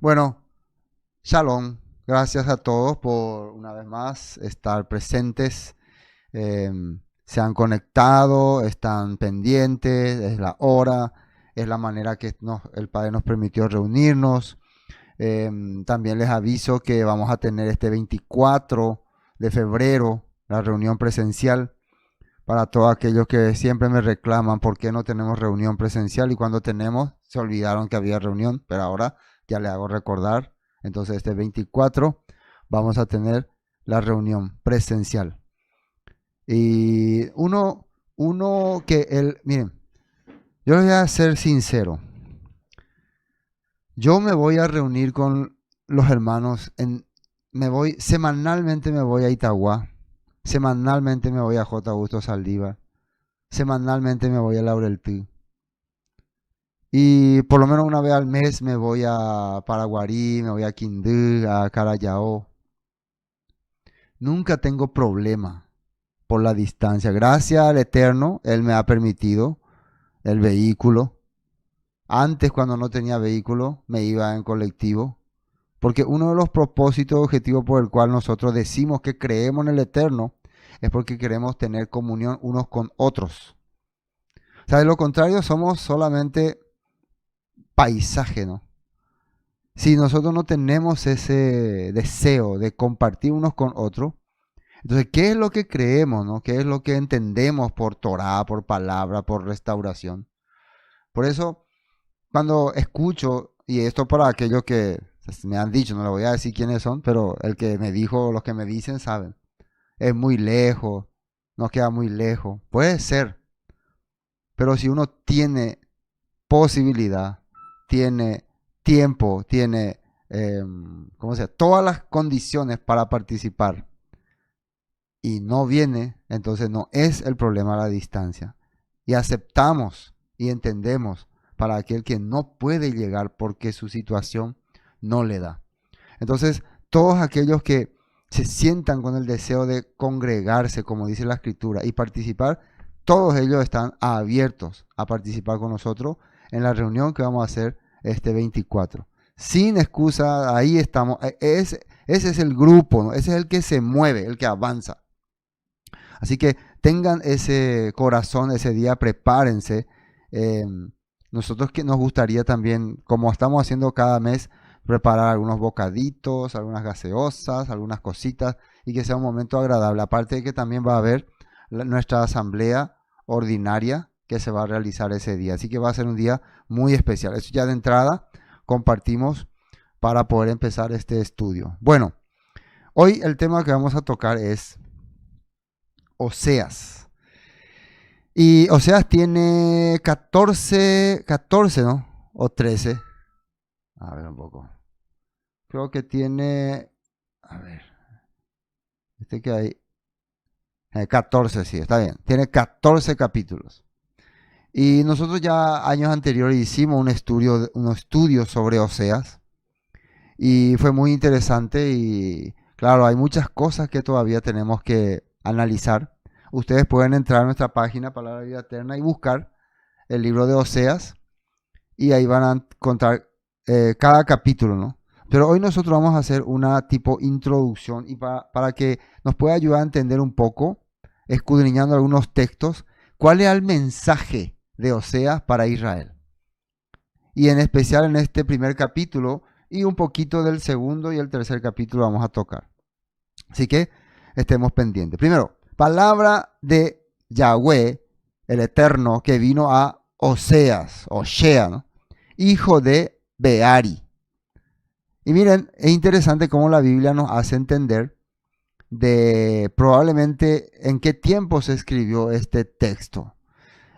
Bueno, Shalom. Gracias a todos por una vez más estar presentes. eh, Se han conectado, están pendientes, es la hora, es la manera que el Padre nos permitió reunirnos. También les aviso que vamos a tener este 24 de febrero la reunión presencial. Para todos aquellos que siempre me reclaman por qué no tenemos reunión presencial y cuando tenemos se olvidaron que había reunión, pero ahora ya le hago recordar. Entonces este 24 vamos a tener la reunión presencial. Y miren, yo les voy a ser sincero. Yo me voy a reunir con los hermanos, semanalmente me voy a Itagua, semanalmente me voy a J. Augusto Saldívar, semanalmente me voy a Laureltí. Y por lo menos una vez al mes me voy a Paraguarí, me voy a Quindú, a Carayao. Nunca tengo problema por la distancia. Gracias al Eterno, Él me ha permitido el vehículo. Antes, cuando no tenía vehículo, me iba en colectivo. Porque uno de los propósitos, objetivos por el cual nosotros decimos que creemos en el Eterno, es porque queremos tener comunión unos con otros. O sea, de lo contrario, somos solamente paisaje, ¿no? Si nosotros no tenemos ese deseo de compartir unos con otros, entonces, ¿qué es lo que creemos, no? ¿Qué es lo que entendemos por Torah, por palabra, por restauración? Por eso, cuando escucho, y esto para aquellos que me han dicho, no le voy a decir quiénes son, pero el que me dijo, los que me dicen saben, es muy lejos, nos queda muy lejos. Puede ser, pero si uno tiene posibilidad, tiene tiempo, tiene, ¿cómo se llama? Todas las condiciones para participar y no viene, entonces no es el problema la distancia. Y aceptamos y entendemos para aquel que no puede llegar porque su situación no le da. Entonces, todos aquellos que se sientan con el deseo de congregarse, como dice la escritura, y participar, todos ellos están abiertos a participar con nosotros en la reunión que vamos a hacer este 24. Sin excusa, ahí estamos. Ese es el grupo, ¿no? Ese es el que se mueve, el que avanza. Así que tengan ese corazón ese día, prepárense. Eh, Nosotros que nos gustaría también, como estamos haciendo cada mes, preparar algunos bocaditos, algunas gaseosas, algunas cositas y que sea un momento agradable. Aparte de que también va a haber nuestra asamblea ordinaria que se va a realizar ese día. Así que va a ser un día muy especial. Eso ya de entrada compartimos para poder empezar este estudio. Bueno, hoy el tema que vamos a tocar es Oseas. Y Oseas tiene 14, ¿no? O 13. A ver un poco. Creo que tiene, a ver, este que hay, 14, sí, está bien. Tiene 14 capítulos. Y nosotros ya años anteriores hicimos un estudio sobre Oseas. Y fue muy interesante y claro, hay muchas cosas que todavía tenemos que analizar. Ustedes pueden entrar a nuestra página Palabra de Vida Eterna y buscar el libro de Oseas y ahí van a encontrar cada capítulo, ¿no? Pero hoy nosotros vamos a hacer una tipo introducción y para que nos pueda ayudar a entender un poco, escudriñando algunos textos, cuál es el mensaje de Oseas para Israel. Y en especial en este primer capítulo y un poquito del segundo y el tercer capítulo vamos a tocar. Así que estemos pendientes. Primero, palabra de Yahweh, el Eterno, que vino a Oseas, ¿no? Hijo de Beari. Y miren, es interesante cómo la Biblia nos hace entender de probablemente en qué tiempo se escribió este texto.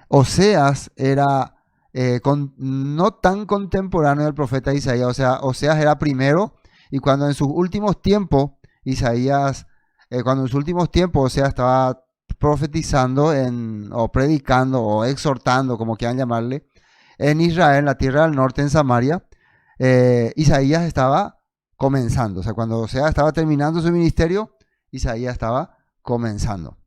Oseas era no tan contemporáneo del profeta Isaías, o sea, Oseas era primero y cuando en sus últimos tiempos, Oseas estaba profetizando o predicando o exhortando, como quieran llamarle, en Israel, en la tierra del norte, en Samaria, Isaías estaba comenzando, o sea, cuando Oseas estaba terminando su ministerio, Isaías estaba comenzando.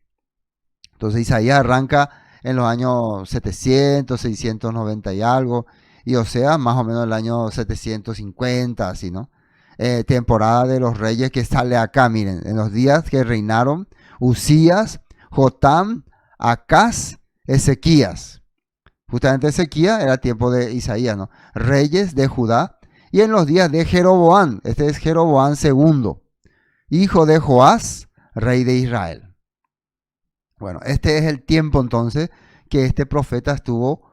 Entonces Isaías arranca en los años 700, 690 y algo. y Oseas más o menos el año 750, así, ¿no? Temporada de los reyes que sale acá, miren, en los días que reinaron Usías, Jotam, Acaz, Ezequías. Justamente Ezequías era tiempo de Isaías, ¿no? Reyes de Judá. Y en los días de Jeroboam, este es Jeroboam II, hijo de Joás, rey de Israel. Bueno, este es el tiempo entonces que este profeta estuvo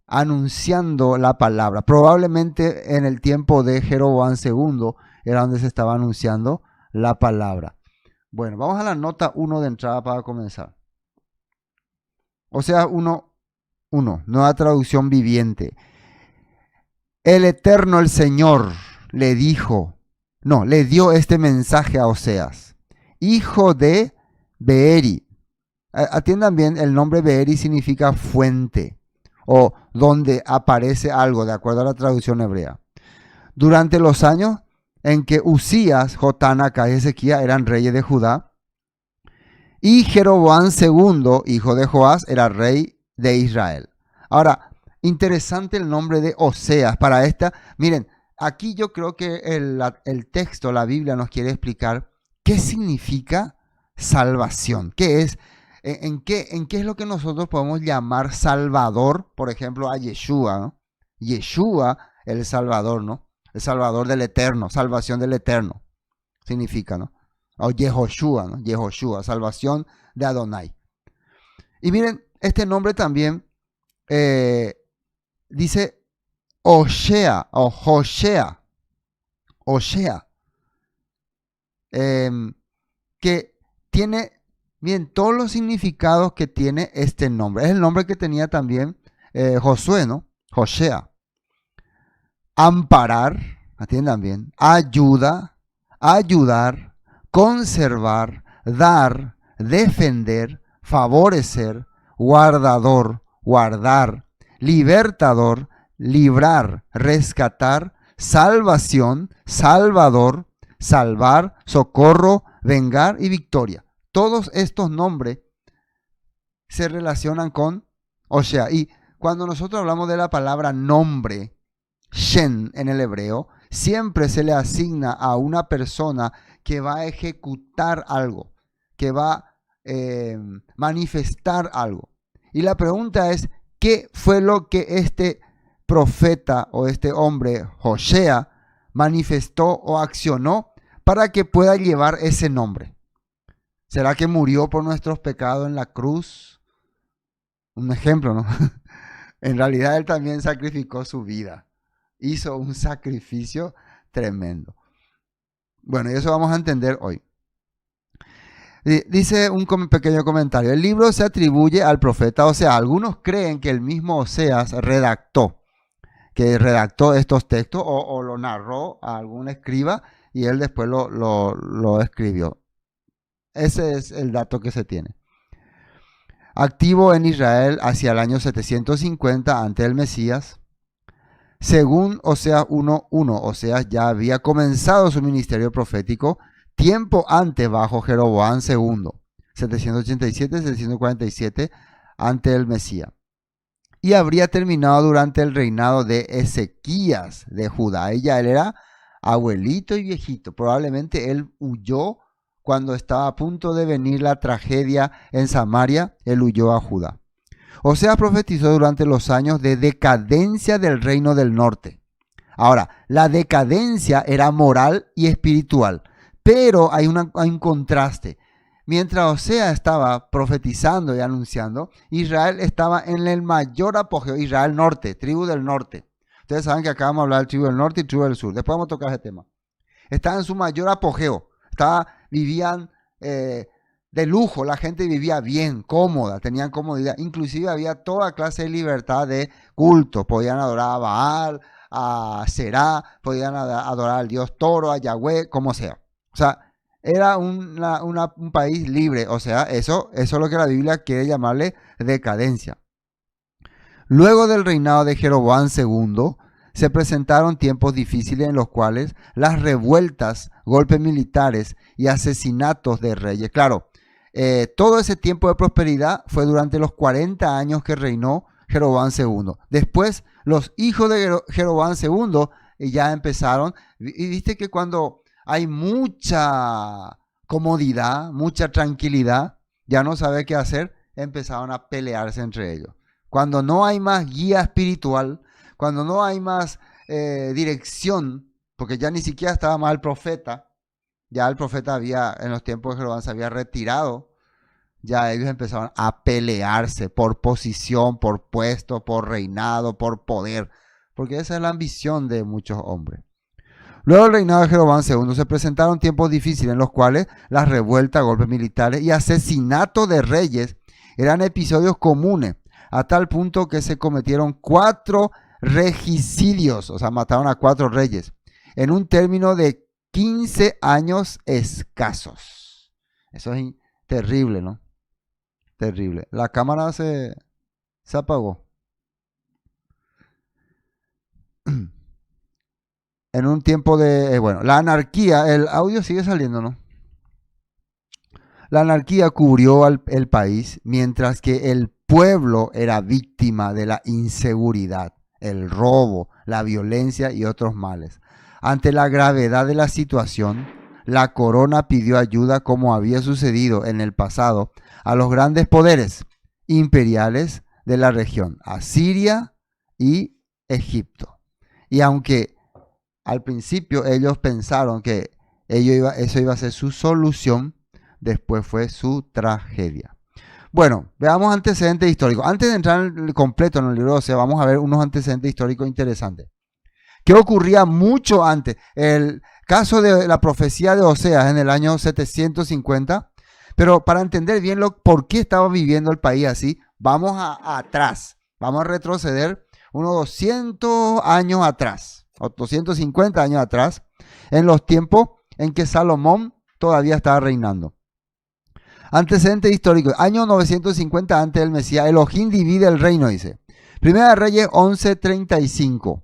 anunciando la palabra. Probablemente en el tiempo de Jeroboam II era donde se estaba anunciando la palabra. Bueno, vamos a la nota 1 de entrada para comenzar. Oseas 1, nueva traducción viviente. El Eterno, el Señor, le dio este mensaje a Oseas, hijo de Beeri. Atiendan bien, el nombre Beeri significa fuente o donde aparece algo, de acuerdo a la traducción hebrea. Durante los años en que Usías, Jotán, Acaz y Ezequías eran reyes de Judá, y Jeroboam II, hijo de Joás, era rey de Israel. Ahora, interesante el nombre de Oseas para esta. Miren, aquí yo creo que el texto, la Biblia nos quiere explicar qué significa salvación, qué es. ¿En qué es lo que nosotros podemos llamar Salvador? Por ejemplo, a Yeshua, ¿no? Yeshua, el Salvador, ¿no? El Salvador del Eterno, salvación del Eterno, significa, ¿no? O Yehoshua, ¿no? Yehoshua, salvación de Adonai. Y miren, este nombre también dice Oshea o Joshea, que tiene... Bien, todos los significados que tiene este nombre. Es el nombre que tenía también Josué, ¿no? Joshea. Amparar, atiendan bien. Ayuda, ayudar, conservar, dar, defender, favorecer, guardador, guardar, libertador, librar, rescatar, salvación, salvador, salvar, socorro, vengar y victoria. Todos estos nombres se relacionan con Oshea. Y cuando nosotros hablamos de la palabra nombre, Shen en el hebreo, siempre se le asigna a una persona que va a ejecutar algo, que va a manifestar algo. Y la pregunta es, ¿qué fue lo que este profeta o este hombre, Joshea, manifestó o accionó para que pueda llevar ese nombre? ¿Será que murió por nuestros pecados en la cruz? Un ejemplo, ¿no? En realidad él también sacrificó su vida. Hizo un sacrificio tremendo. Bueno, y eso vamos a entender hoy. Dice un pequeño comentario. El libro se atribuye al profeta Oseas. Algunos creen que el mismo Oseas redactó estos textos o lo narró a algún escriba y él después lo escribió. Ese es el dato que se tiene. Activo en Israel hacia el año 750 antes del Mesías. Según Oseas 1:1, Oseas ya había comenzado su ministerio profético tiempo antes bajo Jeroboam II, 787-747 antes del Mesías. Y habría terminado durante el reinado de Ezequías de Judá. Él era abuelito y viejito. Probablemente él huyó cuando estaba a punto de venir la tragedia en Samaria, él huyó a Judá. Oseas profetizó durante los años de decadencia del reino del norte. Ahora, la decadencia era moral y espiritual, pero hay un contraste. Mientras Oseas estaba profetizando y anunciando, Israel estaba en el mayor apogeo. Israel norte, tribu del norte. Ustedes saben que acá vamos a hablar de tribu del norte y tribu del sur. Después vamos a tocar ese tema. Estaba en su mayor apogeo. Vivían de lujo, la gente vivía bien, cómoda, tenían comodidad. Inclusive había toda clase de libertad de culto. Podían adorar a Baal, a Será, podían adorar al dios Toro, a Yahweh, como sea. O sea, era un país libre. O sea, eso es lo que la Biblia quiere llamarle decadencia. Luego del reinado de Jeroboam II, se presentaron tiempos difíciles en los cuales las revueltas, golpes militares y asesinatos de reyes. Claro, todo ese tiempo de prosperidad fue durante los 40 años que reinó Jeroboam II. Después los hijos de Jeroboam II ya empezaron. Y viste que cuando hay mucha comodidad, mucha tranquilidad, ya no sabe qué hacer, empezaron a pelearse entre ellos. Cuando no hay más guía espiritual, cuando no hay más dirección, porque ya ni siquiera estaba más el profeta, ya el profeta había, en los tiempos de Jeroboam se había retirado, ya ellos empezaron a pelearse por posición, por puesto, por reinado, por poder, porque esa es la ambición de muchos hombres. Luego del reinado de Jeroboam II se presentaron tiempos difíciles en los cuales las revueltas, golpes militares y asesinatos de reyes eran episodios comunes, a tal punto que se cometieron 4 regicidios, o sea, mataron a 4 reyes, en un término de 15 años escasos. Eso es terrible, ¿no? Terrible. La cámara se apagó. En un tiempo de, bueno, la anarquía, el audio sigue saliendo, ¿no? La anarquía cubrió el país, mientras que el pueblo era víctima de la inseguridad, el robo, la violencia y otros males. Ante la gravedad de la situación, la corona pidió ayuda, como había sucedido en el pasado, a los grandes poderes imperiales de la región, Asiria y Egipto. Y aunque al principio ellos pensaron que eso iba a ser su solución, después fue su tragedia. Bueno, veamos antecedentes históricos. Antes de entrar completo en el libro de Oseas, vamos a ver unos antecedentes históricos interesantes. ¿Qué ocurría mucho antes? El caso de la profecía de Oseas en el año 750. Pero para entender bien por qué estaba viviendo el país así, vamos atrás. Vamos a retroceder unos 200 años atrás, o 250 años atrás, en los tiempos en que Salomón todavía estaba reinando. Antecedentes históricos. Año 950 antes del Mesías, Elohim divide el reino, dice. Primera de Reyes 11:35.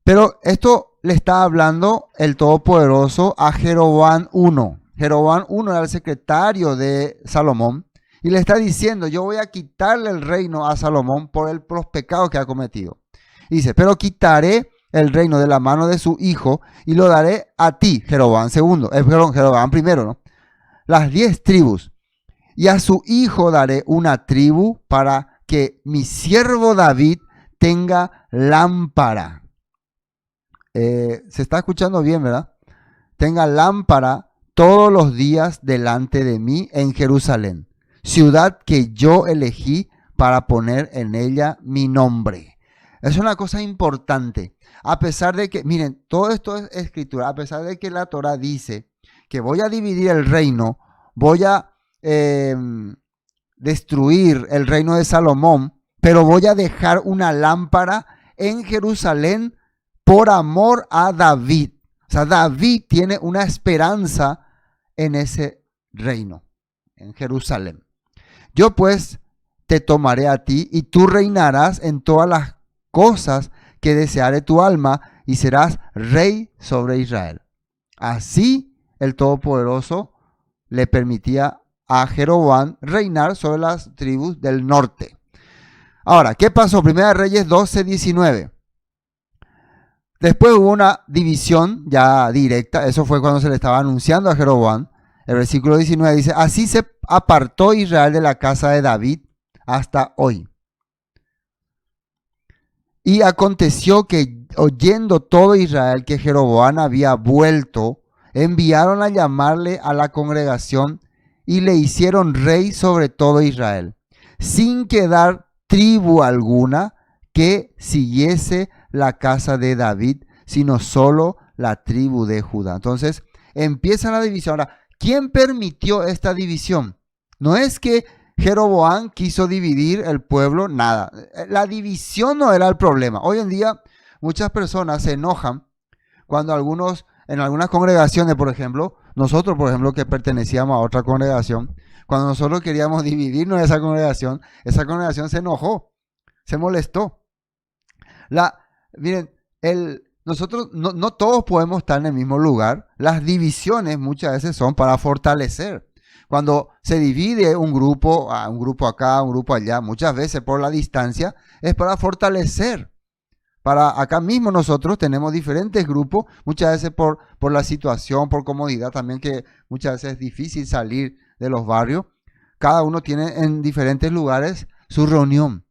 Pero esto le está hablando el Todopoderoso a Jeroboam I. Jeroboam I era el secretario de Salomón y le está diciendo: yo voy a quitarle el reino a Salomón por los pecados que ha cometido. Dice: pero quitaré el reino de la mano de su hijo y lo daré a ti, Jeroboam II. Jeroboam I, ¿no? Las 10 tribus. Y a su hijo daré una tribu para que mi siervo David tenga lámpara. Se está escuchando bien, ¿verdad? Tenga lámpara todos los días delante de mí en Jerusalén, ciudad que yo elegí para poner en ella mi nombre. Es una cosa importante. A pesar de que, miren, todo esto es escritura, a pesar de que la Torah dice que voy a dividir el reino, voy a destruir el reino de Salomón, pero voy a dejar una lámpara en Jerusalén por amor a David. O sea, David tiene una esperanza en ese reino, en Jerusalén. Yo pues te tomaré a ti y tú reinarás en todas las cosas que deseare tu alma y serás rey sobre Israel. Así el Todopoderoso le permitía a Jeroboam reinar sobre las tribus del norte. Ahora, ¿qué pasó? Primera de Reyes 12:19. Después hubo una división ya directa. Eso fue cuando se le estaba anunciando a Jeroboam. El versículo 19 dice: así se apartó Israel de la casa de David hasta hoy. Y aconteció que, oyendo todo Israel que Jeroboam había vuelto, enviaron a llamarle a la congregación y le hicieron rey sobre todo Israel, sin quedar tribu alguna que siguiese la casa de David, sino solo la tribu de Judá. Entonces empieza la división. Ahora, ¿quién permitió esta división? No es que Jeroboam quiso dividir el pueblo, nada. La división no era el problema. Hoy en día muchas personas se enojan cuando en algunas congregaciones, por ejemplo, nosotros, por ejemplo, que pertenecíamos a otra congregación, cuando nosotros queríamos dividirnos de esa congregación se enojó, se molestó. Miren, nosotros no todos podemos estar en el mismo lugar. Las divisiones muchas veces son para fortalecer. Cuando se divide un grupo acá, un grupo allá, muchas veces por la distancia, es para fortalecer. Para acá mismo nosotros tenemos diferentes grupos, muchas veces por la situación, por comodidad también, que muchas veces es difícil salir de los barrios. Cada uno tiene en diferentes lugares su reunión.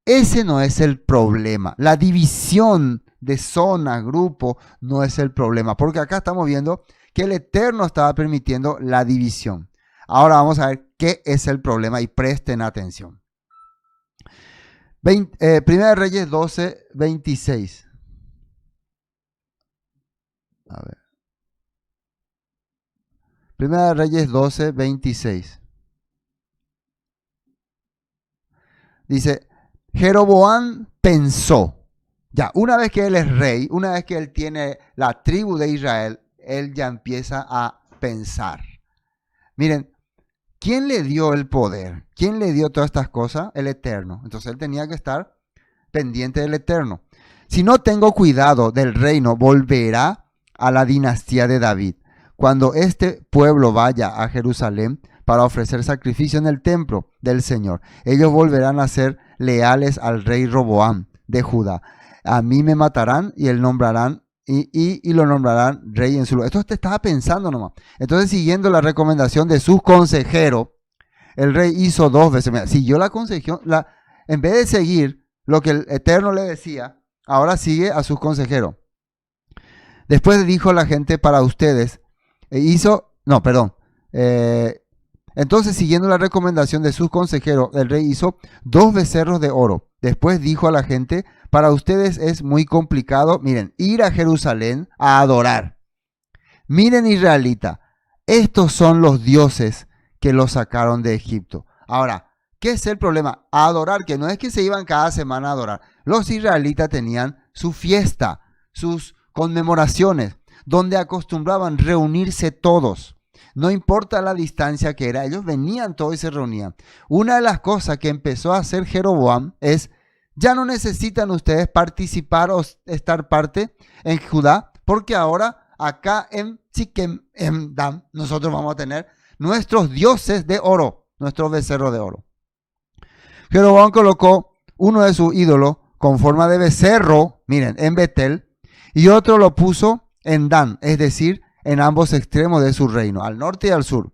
Ese no es el problema. La división de zona, grupo, no es el problema. Porque acá estamos viendo que el Eterno estaba permitiendo la división. Ahora vamos a ver qué es el problema y presten atención. Primera de Reyes 12, 26. A ver. Primera de Reyes 12, 26. Dice, Jeroboam pensó, ya, una vez que él es rey, una vez que él tiene la tribu de Israel, él ya empieza a pensar. Miren, ¿quién le dio el poder? ¿Quién le dio todas estas cosas? El Eterno. Entonces él tenía que estar pendiente del Eterno. Si no tengo cuidado del reino, volverá a la dinastía de David. Cuando este pueblo vaya a Jerusalén para ofrecer sacrificio en el templo del Señor, ellos volverán a ser leales al rey Roboam de Judá. A mí me matarán y él nombrarán y lo nombrarán rey en su lugar. Esto te estaba pensando nomás. Entonces, siguiendo la recomendación de sus consejeros, el rey hizo 2 veces. Mira, siguió la consejería, en vez de seguir lo que el Eterno le decía, ahora sigue a sus consejeros. Después dijo la gente para ustedes, entonces, siguiendo la recomendación de sus consejeros, el rey hizo 2 becerros de oro. Después dijo a la gente, para ustedes es muy complicado, miren, ir a Jerusalén a adorar. Miren, israelita, estos son los dioses que los sacaron de Egipto. Ahora, ¿qué es el problema? A adorar, que no es que se iban cada semana a adorar. Los israelitas tenían su fiesta, sus conmemoraciones, donde acostumbraban reunirse todos. No importa la distancia que era, ellos venían todos y se reunían. Una de las cosas que empezó a hacer Jeroboam es, ya no necesitan ustedes participar o estar parte en Judá, porque ahora acá en Siquem, en Dan, nosotros vamos a tener nuestros dioses de oro, nuestros becerros de oro. Jeroboam colocó uno de sus ídolos con forma de becerro, miren, en Betel, y otro lo puso en Dan, es decir, en ambos extremos de su reino, al norte y al sur.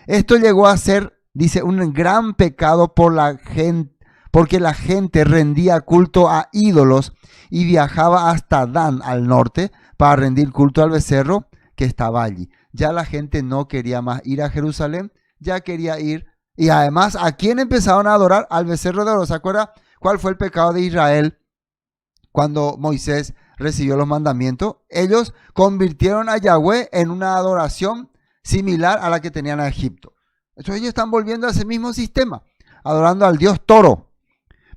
Esto llegó a ser, dice, un gran pecado por la gente, porque la gente rendía culto a ídolos y viajaba hasta Dan, al norte, para rendir culto al becerro que estaba allí. Ya la gente no quería más ir a Jerusalén, ya quería ir. Y además, ¿a quién empezaron a adorar? Al becerro de oro. ¿Se acuerda cuál fue el pecado de Israel cuando Moisés recibió los mandamientos? Ellos convirtieron a Yahweh en una adoración similar a la que tenían a Egipto. Entonces ellos están volviendo a ese mismo sistema, adorando al dios toro.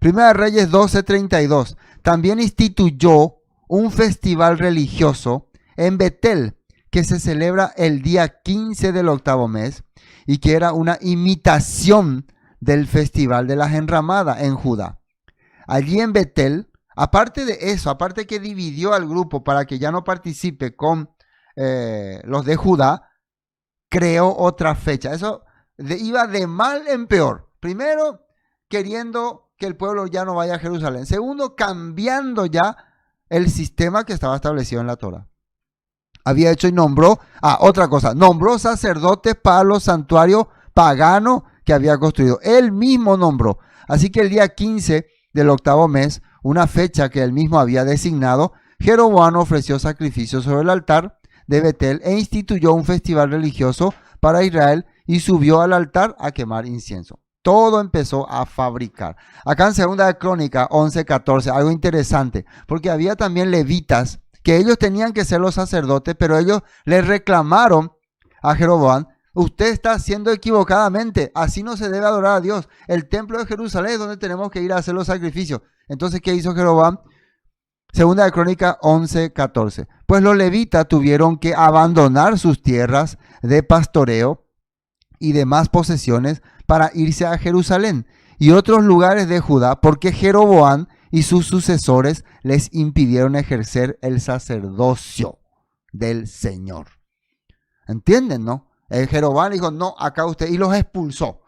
Primera de Reyes 12:32. También instituyó un festival religioso en Betel, que se celebra el día 15 del 8º mes y que era una imitación del festival de las enramadas en Judá. Allí en Betel, aparte de eso, aparte que dividió al grupo para que ya no participe con los de Judá, creó otra fecha. Eso iba de mal en peor. Primero, queriendo que el pueblo ya no vaya a Jerusalén. Segundo, cambiando ya el sistema que estaba establecido en la Torah. Había hecho y nombró, otra cosa, nombró sacerdotes para los santuarios paganos que había construido. Él mismo nombró. Así que el día 15 del 8º mes, una fecha que él mismo había designado, Jeroboam ofreció sacrificios sobre el altar de Betel e instituyó un festival religioso para Israel y subió al altar a quemar incienso. Todo empezó a fabricar. Acá en Segunda de Crónica 11:14, algo interesante, porque había también levitas que ellos tenían que ser los sacerdotes, pero ellos le reclamaron a Jeroboam, usted está haciendo equivocadamente, así no se debe adorar a Dios. El templo de Jerusalén es donde tenemos que ir a hacer los sacrificios. Entonces, ¿qué hizo Jeroboam? Segunda de Crónica 11:14. Pues los levitas tuvieron que abandonar sus tierras de pastoreo y demás posesiones para irse a Jerusalén y otros lugares de Judá, porque Jeroboam y sus sucesores les impidieron ejercer el sacerdocio del Señor. ¿Entienden, no? Jeroboam dijo, no, acá usted, y los expulsó.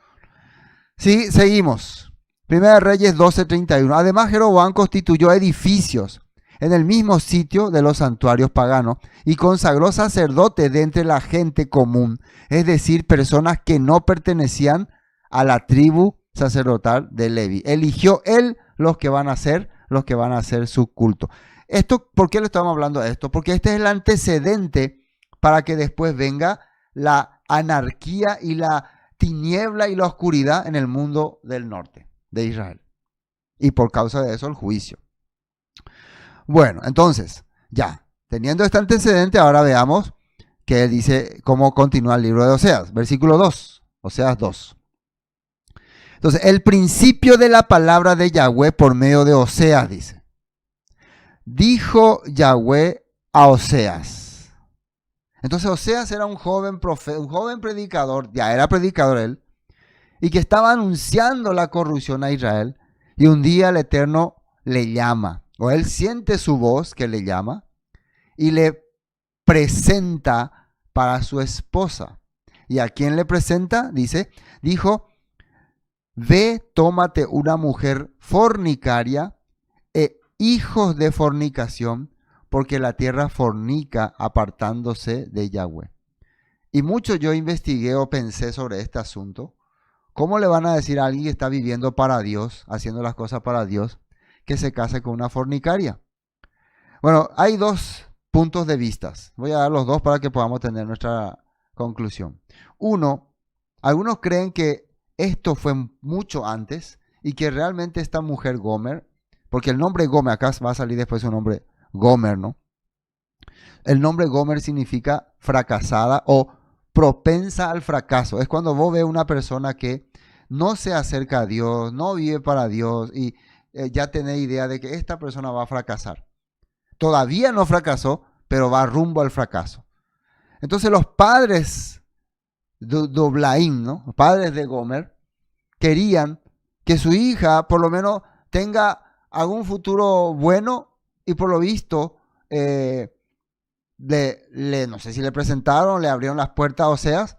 Sí, seguimos. Primera de Reyes 12:31. Además, Jeroboam constituyó edificios en el mismo sitio de los santuarios paganos y consagró sacerdotes de entre la gente común, es decir, personas que no pertenecían a la tribu sacerdotal de Levi. Eligió él los que van a hacer su culto. Esto, ¿por qué le estamos hablando de esto? Porque este es el antecedente para que después venga la anarquía y la tiniebla y la oscuridad en el mundo del norte de Israel. Y por causa de eso el juicio. Bueno, entonces, ya, teniendo este antecedente, ahora veamos que dice cómo continúa el libro de Oseas. Versículo 2, Oseas 2. Entonces, el principio de la palabra de Yahweh por medio de Oseas, dice. Dijo Yahweh a Oseas. Entonces Oseas era un joven profeta, un joven predicador, ya era predicador él, y que estaba anunciando la corrupción a Israel. Y un día el Eterno le llama, o él siente su voz que le llama, y le presenta para su esposa. ¿Y a quién le presenta? Dijo, ve, tómate una mujer fornicaria e hijos de fornicación, porque la tierra fornica apartándose de Yahweh. Y mucho yo investigué o pensé sobre este asunto. ¿Cómo le van a decir a alguien que está viviendo para Dios, haciendo las cosas para Dios, que se case con una fornicaria? Bueno, hay dos puntos de vista. Voy a dar los dos para que podamos tener nuestra conclusión. Uno, algunos creen que esto fue mucho antes y que realmente esta mujer Gomer, porque el nombre Gomer, acá va a salir después su nombre Gomer, ¿no? El nombre Gomer significa fracasada o propensa al fracaso. Es cuando vos ves una persona que no se acerca a Dios, no vive para Dios y ya tenés idea de que esta persona va a fracasar. Todavía no fracasó, pero va rumbo al fracaso. Entonces los padres de Doblaim, ¿no? Los padres de Gomer, querían que su hija por lo menos tenga algún futuro bueno y por lo visto, no sé si le presentaron, le abrieron las puertas a Oseas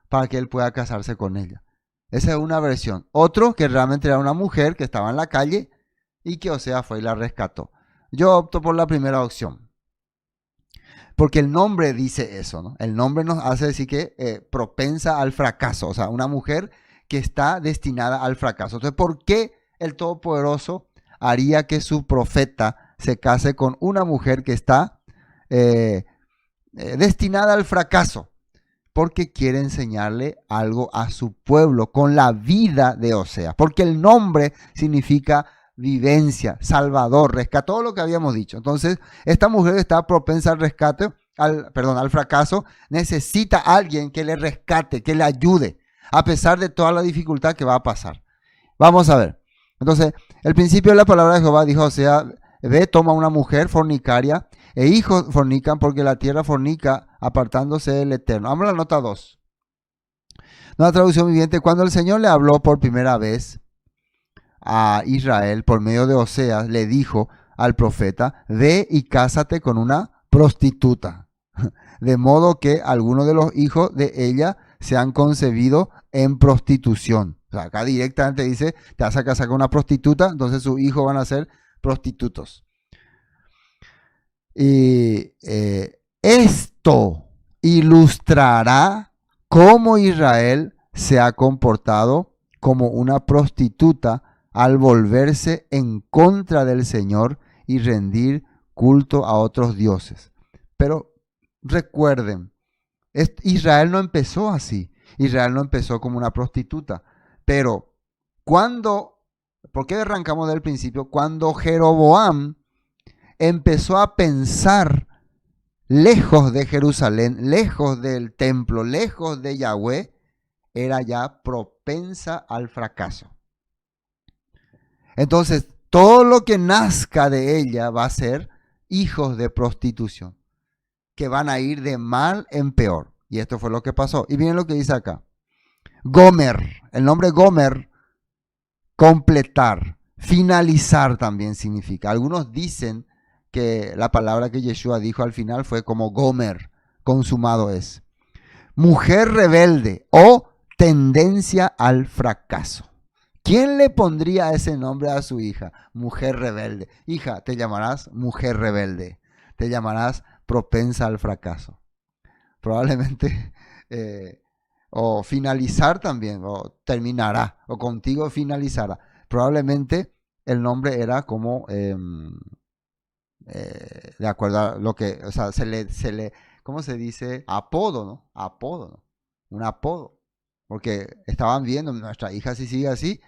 para que él pueda casarse con ella. Esa es una versión. Otro, que realmente era una mujer que estaba en la calle y que Oseas fue y la rescató. Yo opto por la primera opción. Porque el nombre dice eso, ¿no? El nombre nos hace decir que propensa al fracaso. O sea, una mujer que está destinada al fracaso. Entonces, ¿por qué el Todopoderoso haría que su profeta se case con una mujer que está destinada al fracaso? Porque quiere enseñarle algo a su pueblo con la vida de Oseas. Porque el nombre significa vivencia, salvador, rescate, todo lo que habíamos dicho. Entonces, esta mujer está propensa al rescate, al fracaso, necesita a alguien que le rescate, que le ayude, a pesar de toda la dificultad que va a pasar. Vamos a ver. Entonces, el principio de la palabra de Jehová dijo, o sea, ve, toma una mujer fornicaria e hijos fornican porque la tierra fornica apartándose del Eterno. Vamos a la nota 2. Nueva traducción viviente. Cuando el Señor le habló por primera vez a Israel por medio de Oseas, le dijo al profeta, ve y cásate con una prostituta, de modo que algunos de los hijos de ella sean concebidos en prostitución. O sea, acá directamente dice, te vas a casar con una prostituta, entonces sus hijos van a ser prostitutos. Y esto ilustrará cómo Israel se ha comportado como una prostituta al volverse en contra del Señor y rendir culto a otros dioses. Pero recuerden, Israel no empezó así. Israel no empezó como una prostituta. Pero ¿por qué arrancamos del principio? Cuando Jeroboam empezó a pensar lejos de Jerusalén, lejos del templo, lejos de Yahweh, era ya propensa al fracaso. Entonces, todo lo que nazca de ella va a ser hijos de prostitución, que van a ir de mal en peor. Y esto fue lo que pasó. Y miren lo que dice acá. Gomer, el nombre Gomer, completar, finalizar también significa. Algunos dicen que la palabra que Yeshua dijo al final fue como Gomer, consumado es. mujer rebelde o tendencia al fracaso. ¿Quién le pondría ese nombre a su hija? Mujer rebelde. Hija, te llamarás mujer rebelde. Te llamarás propensa al fracaso. Probablemente, o finalizar también, o terminará, o contigo finalizará. Probablemente el nombre era como, de acuerdo a lo que, o sea, ¿cómo se dice? Apodo, ¿no? Apodo, ¿no? Un apodo. Porque estaban viendo, nuestra hija si sigue así,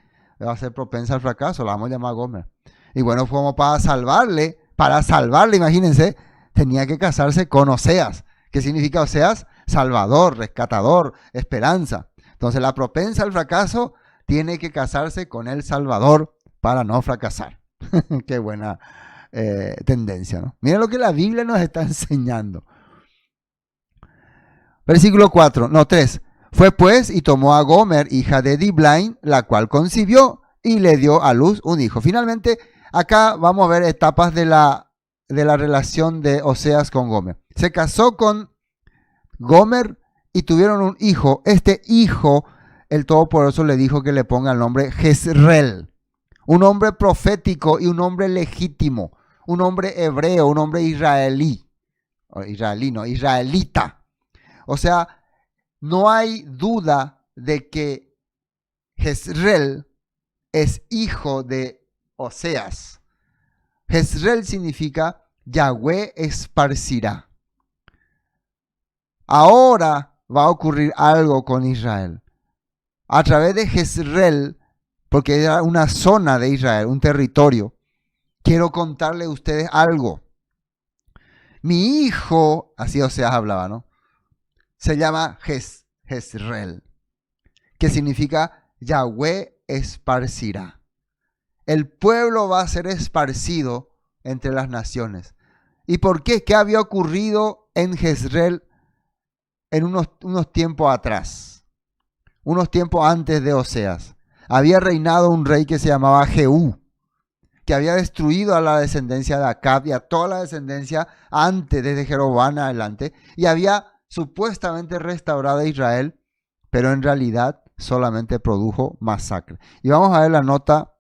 va a ser propensa al fracaso, la vamos a llamar Gomer. Y bueno, como para salvarle, imagínense, tenía que casarse con Oseas. ¿Qué significa Oseas? Salvador, rescatador, esperanza. Entonces la propensa al fracaso tiene que casarse con el Salvador para no fracasar. Qué buena tendencia, ¿no? Miren lo que la Biblia nos está enseñando. Versículo 3. Fue pues y tomó a Gomer, hija de Diblaim, la cual concibió y le dio a luz un hijo. Finalmente, acá vamos a ver etapas de la relación de Oseas con Gomer. Se casó con Gomer y tuvieron un hijo. Este hijo, el Todopoderoso le dijo que le ponga el nombre Jezreel. Un hombre profético y un hombre legítimo. Un hombre hebreo, un hombre israelí. Israelita. O sea, no hay duda de que Jezreel es hijo de Oseas. Jezreel significa Yahweh esparcirá. Ahora va a ocurrir algo con Israel. A través de Jezreel, porque era una zona de Israel, un territorio, quiero contarle a ustedes algo. Mi hijo, así Oseas hablaba, ¿no? Se llama Jezreel, que significa Yahweh esparcirá. El pueblo va a ser esparcido entre las naciones. ¿Y por qué? ¿Qué había ocurrido en Jezreel en unos tiempos atrás? Unos tiempos antes de Oseas. Había reinado un rey que se llamaba Jehú, que había destruido a la descendencia de Acab y a toda la descendencia antes, desde Jeroboam adelante, y había supuestamente restaurado a Israel, pero en realidad solamente produjo masacre. Y vamos a ver la nota,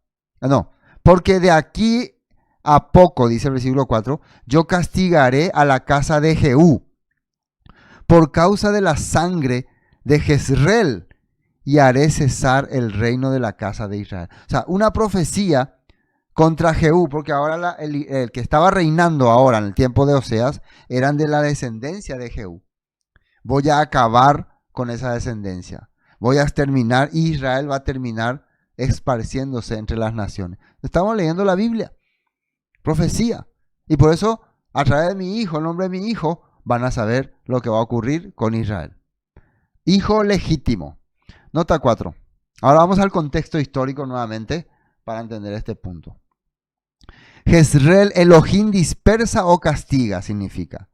porque de aquí a poco, dice el versículo 4, yo castigaré a la casa de Jehú por causa de la sangre de Jezreel y haré cesar el reino de la casa de Israel. O sea, una profecía contra Jehú, porque ahora el que estaba reinando ahora en el tiempo de Oseas eran de la descendencia de Jehú. Voy a acabar con esa descendencia. Voy a exterminar, y Israel va a terminar esparciéndose entre las naciones. Estamos leyendo la Biblia. Profecía. Y por eso, a través de mi hijo, el nombre de mi hijo, van a saber lo que va a ocurrir con Israel. Hijo legítimo. Nota 4. Ahora vamos al contexto histórico nuevamente para entender este punto. Jezreel, Elohim dispersa o castiga, significa.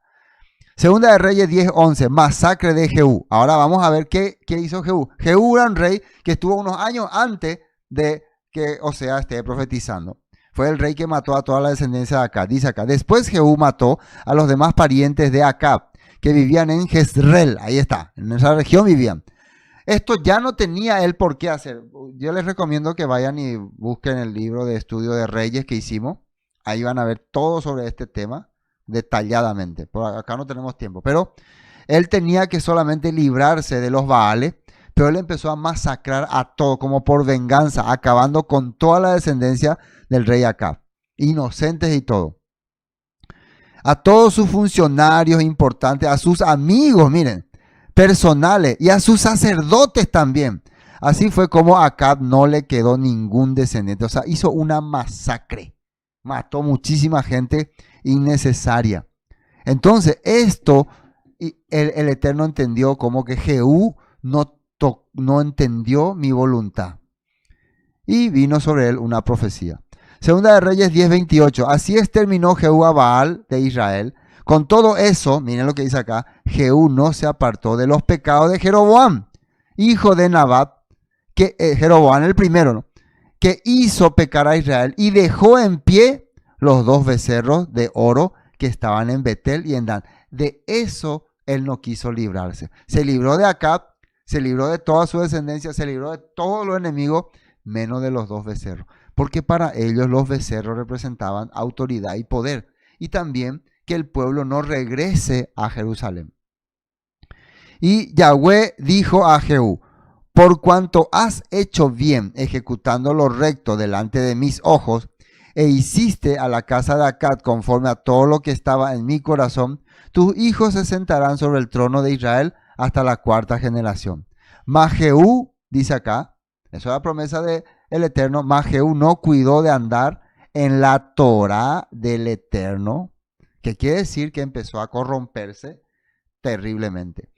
Segunda de Reyes 10:11, masacre de Jehú. Ahora vamos a ver qué hizo Jehú. Jehú era un rey que estuvo unos años antes de que Oseas esté profetizando. Fue el rey que mató a toda la descendencia de Acab. Dice acá, después Jehú mató a los demás parientes de Acab, que vivían en Jezreel. Ahí está, en esa región vivían. Esto ya no tenía él por qué hacer. Yo les recomiendo que vayan y busquen el libro de estudio de Reyes que hicimos. Ahí van a ver todo sobre este tema detalladamente. Por acá no tenemos tiempo. Pero él tenía que solamente librarse de los Baales, pero él empezó a masacrar a todo como por venganza, acabando con toda la descendencia del rey Acab, inocentes y todo. A todos sus funcionarios importantes, a sus amigos, miren, personales y a sus sacerdotes también. Así fue como a Acab no le quedó ningún descendiente. O sea, hizo una masacre. Mató muchísima gente innecesaria. Entonces, esto el Eterno entendió como que Jehú no entendió mi voluntad. Y vino sobre él una profecía. Segunda de Reyes 10:28. Así exterminó Jehú a Baal de Israel. Con todo eso, miren lo que dice acá, Jehú no se apartó de los pecados de Jeroboam, hijo de Nabat, que Jeroboam el primero, ¿no?, que hizo pecar a Israel y dejó en pie los 2 becerros de oro que estaban en Betel y en Dan. De eso él no quiso librarse. Se libró de Acab, se libró de toda su descendencia, se libró de todos los enemigos, menos de los dos becerros. Porque para ellos los becerros representaban autoridad y poder. Y también que el pueblo no regrese a Jerusalén. Y Yahweh dijo a Jehú: por cuanto has hecho bien ejecutando lo recto delante de mis ojos, e hiciste a la casa de Acab conforme a todo lo que estaba en mi corazón, tus hijos se sentarán sobre el trono de Israel hasta la cuarta generación. Mas Jehú, dice acá, eso es la promesa del Eterno, mas Jehú no cuidó de andar en la Torá del Eterno, que quiere decir que empezó a corromperse terriblemente,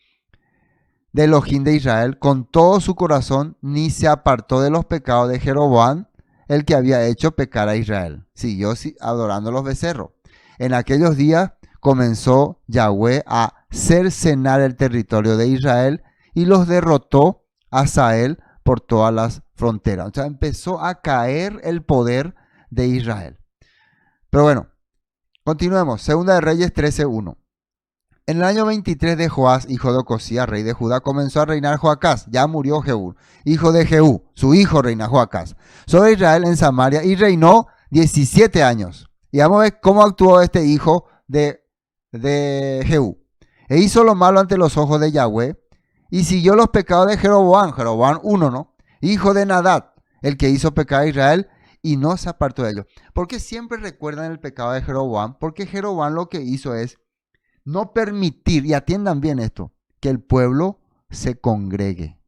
de Elohim de Israel, con todo su corazón, ni se apartó de los pecados de Jeroboam, el que había hecho pecar a Israel. Siguió adorando los becerros. En aquellos días comenzó Yahweh a cercenar el territorio de Israel y los derrotó a Sael por todas las fronteras. O sea, empezó a caer el poder de Israel. Pero bueno, continuemos. Segunda de Reyes 13:1. En el año 23 de Joás, hijo de Ocosías, rey de Judá, comenzó a reinar Joacás. Ya murió Jehú, hijo de Jehú. Su hijo reina Joacás sobre Israel en Samaria y reinó 17 años. Y vamos a ver cómo actuó este hijo de Jehú. E hizo lo malo ante los ojos de Yahweh y siguió los pecados de Jeroboam 1, ¿no? Hijo de Nadab, el que hizo pecar a Israel, y no se apartó de ellos. ¿Por qué siempre recuerdan el pecado de Jeroboam? Porque Jeroboam lo que hizo es no permitir, y atiendan bien esto, que el pueblo se congregue.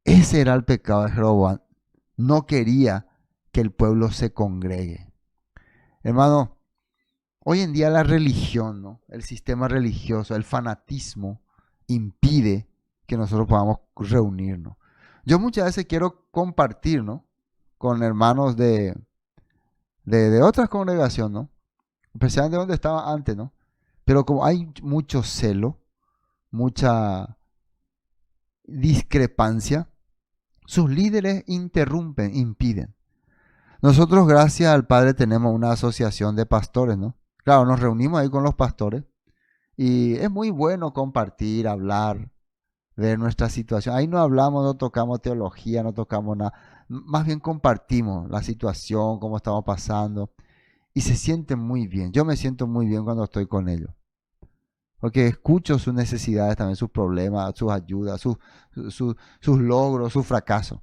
Ese era el pecado de Jeroboam. No quería que el pueblo se congregue. Hermano, hoy en día la religión, ¿no? El sistema religioso, el fanatismo, impide que nosotros podamos reunirnos. Yo muchas veces quiero compartir, ¿no?, con hermanos de otras congregaciones, ¿no?, especialmente donde estaba antes, ¿no? Pero como hay mucho celo, mucha discrepancia, sus líderes interrumpen, impiden. Nosotros, gracias al Padre, tenemos una asociación de pastores, ¿no? Claro, nos reunimos ahí con los pastores y es muy bueno compartir, hablar, ver nuestra situación. Ahí no hablamos, no tocamos teología, no tocamos nada. Más bien compartimos la situación, cómo estamos pasando. Y se sienten muy bien. Yo me siento muy bien cuando estoy con ellos. Porque escucho sus necesidades también, sus problemas, sus ayudas, sus logros, sus fracasos.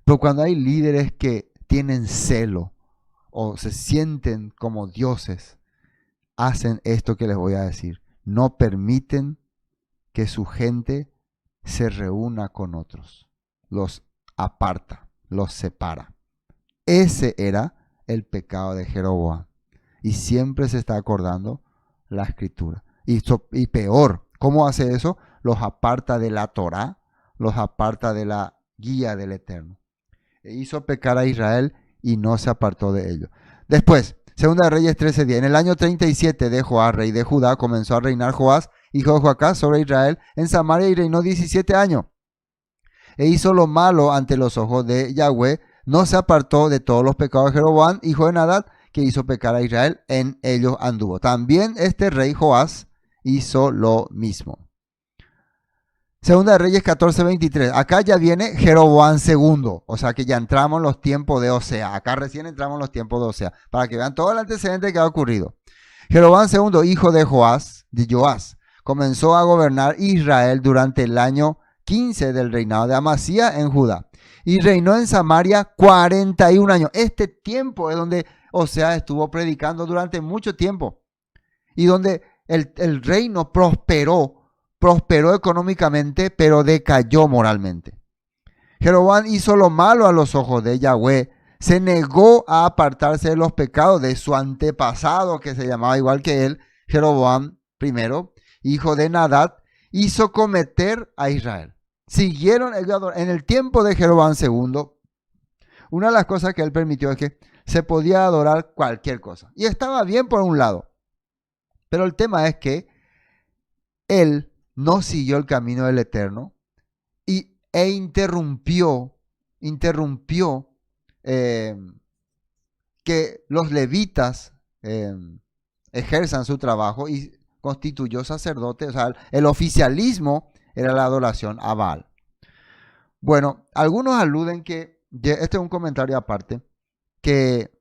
Pero cuando hay líderes que tienen celo o se sienten como dioses, hacen esto que les voy a decir. No permiten que su gente se reúna con otros. Los aparta, los separa. Ese era el pecado de Jeroboam. Y siempre se está acordando la escritura. Y peor, ¿cómo hace eso? Los aparta de la Torá, los aparta de la guía del Eterno. E hizo pecar a Israel y no se apartó de ellos. Después, Segunda de Reyes 13:10. En el año 37 de Joás, rey de Judá, comenzó a reinar Joás, hijo de Joacás, sobre Israel en Samaria y reinó 17 años. E hizo lo malo ante los ojos de Yahweh, no se apartó de todos los pecados de Jeroboam, hijo de Nadab, que hizo pecar a Israel, en ellos anduvo. También este rey Joás hizo lo mismo. Segunda de Reyes 14:23. Acá ya viene Jeroboam II. O sea que ya entramos en los tiempos de Osea. Acá recién entramos en los tiempos de Osea. Para que vean todo el antecedente que ha ocurrido. Jeroboam II, hijo de Joás, comenzó a gobernar Israel durante el año 15 del reinado de Amasías en Judá. Y reinó en Samaria 41 años. Este tiempo es donde Osea estuvo predicando durante mucho tiempo. Y donde el reino prosperó económicamente, pero decayó moralmente. Jeroboam hizo lo malo a los ojos de Yahweh. Se negó a apartarse de los pecados de su antepasado, que se llamaba igual que él, Jeroboam I, hijo de Nadab, hizo cometer a Israel. Siguieron en el tiempo de Jeroboam II. Una de las cosas que él permitió es que se podía adorar cualquier cosa. Y estaba bien por un lado. Pero el tema es que él no siguió el camino del Eterno e interrumpió que los levitas ejerzan su trabajo y constituyó sacerdote, o sea, el oficialismo era la adoración a Baal. Bueno, algunos aluden que, este es un comentario aparte, que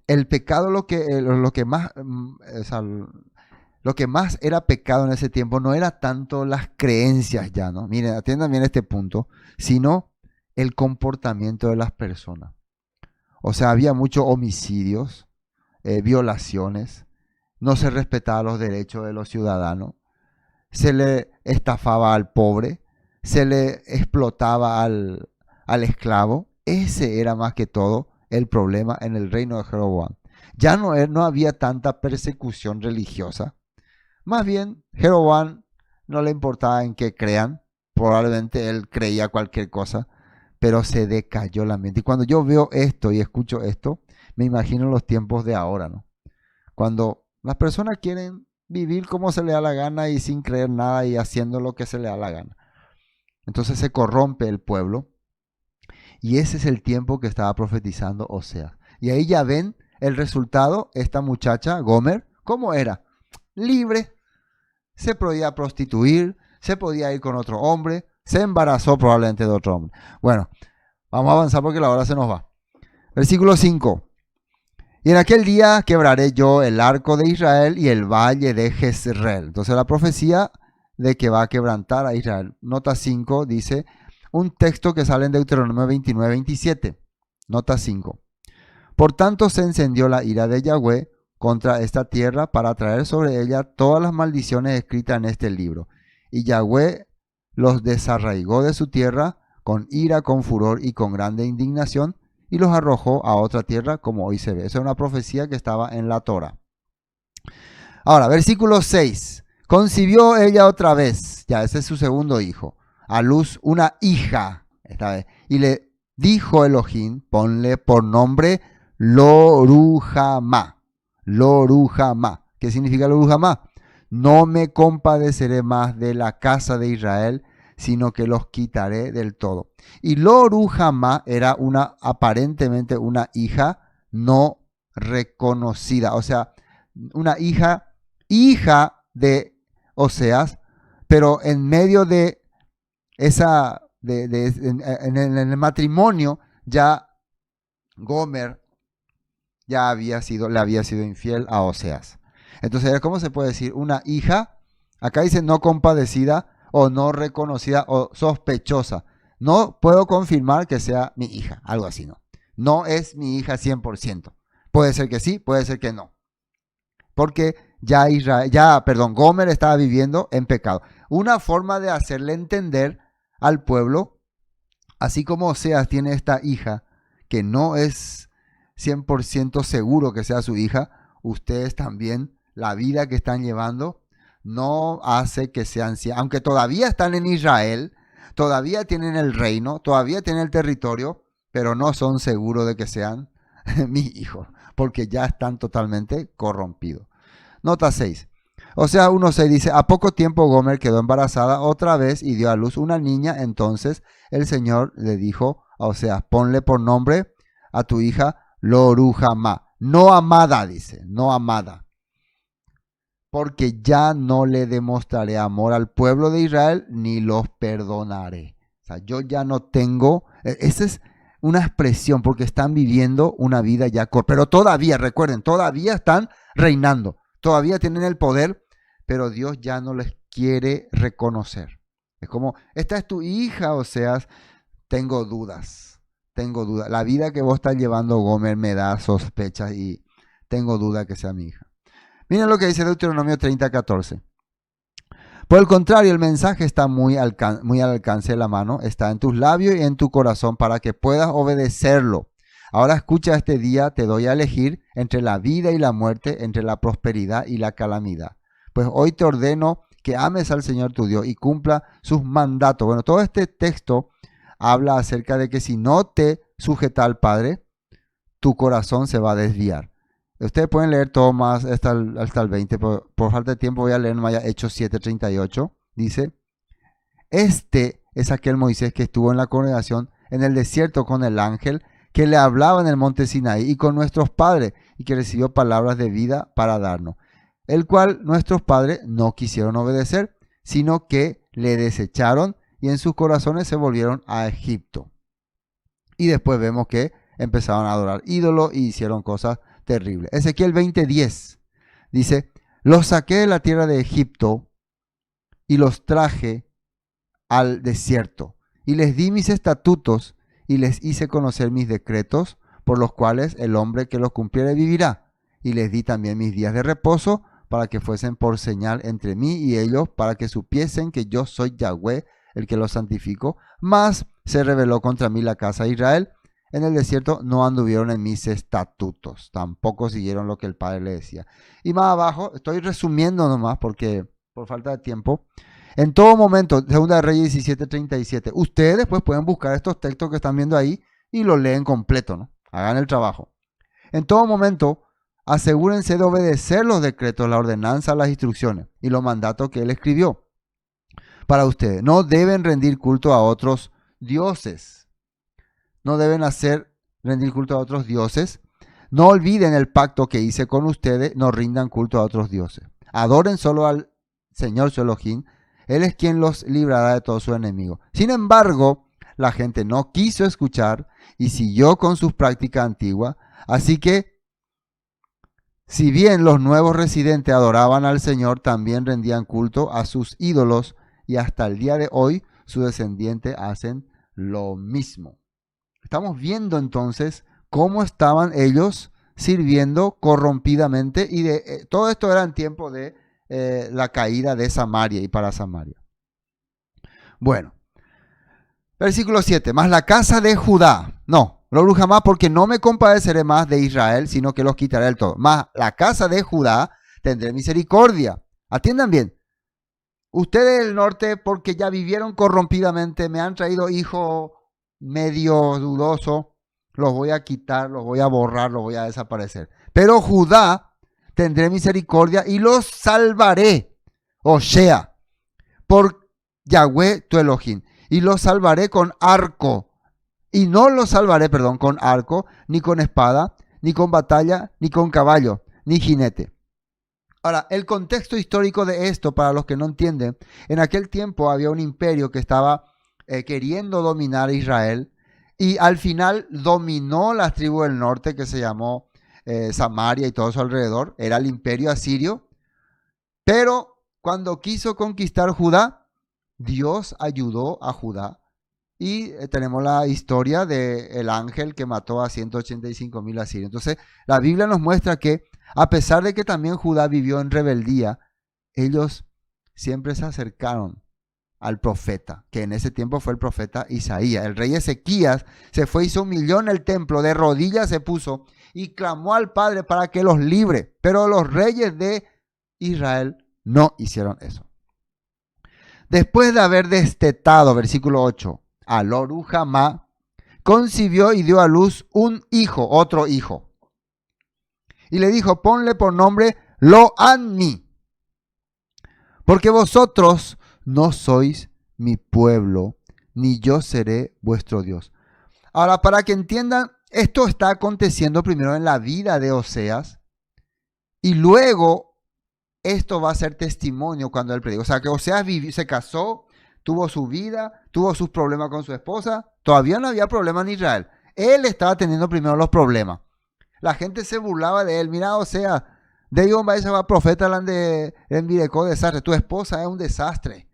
el pecado, lo que más, o sea, lo que más era pecado en ese tiempo no era tanto las creencias ya, ¿no? Miren, atiendan bien este punto, sino el comportamiento de las personas. O sea, había muchos homicidios, violaciones, no se respetaban los derechos de los ciudadanos, se le estafaba al pobre, se le explotaba al esclavo. Ese era más que todo el problema en el reino de Jeroboam. Ya no había tanta persecución religiosa. Más bien, Jeroboam no le importaba en qué crean. Probablemente él creía cualquier cosa, pero se decayó la mente. Y cuando yo veo esto y escucho esto, me imagino los tiempos de ahora, ¿no? Cuando las personas quieren vivir como se le da la gana y sin creer nada y haciendo lo que se le da la gana. Entonces se corrompe el pueblo. Y ese es el tiempo que estaba profetizando Oseas. Y ahí ya ven el resultado. Esta muchacha, Gomer, ¿cómo era? Libre. Se podía prostituir, se podía ir con otro hombre, se embarazó probablemente de otro hombre. Bueno, vamos a avanzar porque la hora se nos va. Versículo 5. Y en aquel día quebraré yo el arco de Israel y el valle de Jezreel. Entonces la profecía de que va a quebrantar a Israel. Nota 5 dice un texto que sale en Deuteronomio 29-27. Nota 5. Por tanto se encendió la ira de Yahweh contra esta tierra para traer sobre ella todas las maldiciones escritas en este libro. Y Yahweh los desarraigó de su tierra con ira, con furor y con grande indignación, y los arrojó a otra tierra como hoy se ve. Esa es una profecía que estaba en la Torah. Ahora, versículo 6. Concibió ella otra vez, ya ese es su segundo hijo, a luz una hija, esta vez, y le dijo Elohim, ponle por nombre Lo-Ruhamá. Lo-Ruhamá. ¿Qué significa Lo-Ruhamá? No me compadeceré más de la casa de Israel, sino que los quitaré del todo. Y Lo-Ruhamá era aparentemente una hija no reconocida, o sea, una hija de Oseas, pero en medio de esa, en el matrimonio, ya Gomer ya le había sido infiel a Oseas. Entonces, ¿cómo se puede decir? Una hija, acá dice no compadecida o no reconocida o sospechosa. No puedo confirmar que sea mi hija, algo así, ¿no? No es mi hija 100%. Puede ser que sí, puede ser que no. Porque Gomer estaba viviendo en pecado. Una forma de hacerle entender al pueblo, así como Oseas tiene esta hija, que no es 100% seguro que sea su hija, ustedes también, la vida que están llevando, no hace que sean, aunque todavía están en Israel, todavía tienen el reino, todavía tienen el territorio, pero no son seguros de que sean mis hijos, porque ya están totalmente corrompidos. Nota 6. O sea, 1.6 dice, a poco tiempo Gomer quedó embarazada otra vez y dio a luz una niña. Entonces el Señor le dijo a Oseas, ponle por nombre a tu hija Lo-Ruhamá. No amada, dice, no amada. Porque ya no le demostraré amor al pueblo de Israel ni los perdonaré. O sea, yo ya no tengo, esa es una expresión porque están viviendo una vida ya corta. Pero todavía, recuerden, todavía están reinando. Todavía tienen el poder, pero Dios ya no les quiere reconocer. Es como, esta es tu hija, Oseas, tengo dudas. La vida que vos estás llevando, Gomer, me da sospechas y tengo duda que sea mi hija. Miren lo que dice Deuteronomio 30:14. Por el contrario, el mensaje está muy al alcance de la mano, está en tus labios y en tu corazón para que puedas obedecerlo. Ahora escucha, este día te doy a elegir entre la vida y la muerte, entre la prosperidad y la calamidad. Pues hoy te ordeno que ames al Señor tu Dios y cumpla sus mandatos. Bueno, todo este texto habla acerca de que si no te sujeta al Padre, tu corazón se va a desviar. Ustedes pueden leer todo más hasta el 20, por falta de tiempo voy a leer nomás Hechos 7:38. Dice, este es aquel Moisés que estuvo en la congregación en el desierto con el ángel que le hablaba en el monte Sinaí y con nuestros padres y que recibió palabras de vida para darnos. el cual nuestros padres no quisieron obedecer, sino que le desecharon y en sus corazones se volvieron a Egipto. Y después vemos que empezaron a adorar ídolos y hicieron cosas terribles. Ezequiel 20:10 dice, los saqué de la tierra de Egipto y los traje al desierto y les di mis estatutos y les hice conocer mis decretos por los cuales el hombre que los cumpliere vivirá. Y les di también mis días de reposo para que fuesen por señal entre mí y ellos, para que supiesen que yo soy Yahweh, el que los santifico. Mas se rebeló contra mí la casa de Israel. En el desierto no anduvieron en mis estatutos, tampoco siguieron lo que el Padre le decía. Y más abajo, estoy resumiendo nomás porque por falta de tiempo. En todo momento, 2 de Reyes 17:37, ustedes después pueden buscar estos textos que están viendo ahí y los leen completo, ¿no? Hagan el trabajo. En todo momento, asegúrense de obedecer los decretos, la ordenanza, las instrucciones y los mandatos que él escribió para ustedes. No deben rendir culto a otros dioses. No deben rendir culto a otros dioses. No olviden el pacto que hice con ustedes. No rindan culto a otros dioses. Adoren solo al Señor su Elohim. Él es quien los librará de todos sus enemigos. Sin embargo, la gente no quiso escuchar y siguió con sus prácticas antiguas. Así que, si bien los nuevos residentes adoraban al Señor, también rendían culto a sus ídolos y hasta el día de hoy sus descendientes hacen lo mismo. Estamos viendo entonces cómo estaban ellos sirviendo corrompidamente y todo esto era en tiempo de la caída de Samaria y para Samaria. Bueno, versículo 7, mas la casa de Judá, no lo bruja más porque no me compadeceré más de Israel, sino que los quitaré del todo. Mas la casa de Judá tendré misericordia. Atiendan bien. Ustedes del norte, porque ya vivieron corrompidamente, me han traído hijos medio dudosos, los voy a quitar, los voy a borrar, los voy a desaparecer. Pero Judá tendré misericordia y los salvaré. O sea, por Yahweh tu Elohim. Y los salvaré con arco. Y no los salvaré, con arco, ni con espada, ni con batalla, ni con caballo, ni jinete. Ahora, el contexto histórico de esto, para los que no entienden, en aquel tiempo había un imperio que estaba queriendo dominar a Israel y al final dominó las tribus del norte que se llamó Samaria y todo su alrededor. Era el imperio asirio. Pero cuando quiso conquistar Judá, Dios ayudó a Judá. Y tenemos la historia del ángel que mató a 185,000 asirios. Entonces, la Biblia nos muestra que a pesar de que también Judá vivió en rebeldía, ellos siempre se acercaron al profeta, que en ese tiempo fue el profeta Isaías. El rey Ezequías se fue y se humilló en el templo, de rodillas se puso y clamó al Padre para que los libre. Pero los reyes de Israel no hicieron eso. Después de haber destetado, versículo 8, a Lo-ruhamah, concibió y dio a luz un hijo, otro hijo. Y le dijo, ponle por nombre Lo-ammi, porque vosotros no sois mi pueblo, ni yo seré vuestro Dios. Ahora, para que entiendan, esto está aconteciendo primero en la vida de Oseas, y luego esto va a ser testimonio cuando él predica. O sea, que Oseas se casó, tuvo su vida, tuvo sus problemas con su esposa. Todavía no había problema en Israel. Él estaba teniendo primero los problemas. La gente se burlaba de él. Mira, Oseas, de Dios va a profeta de envirecó desastre. Tu esposa es un desastre.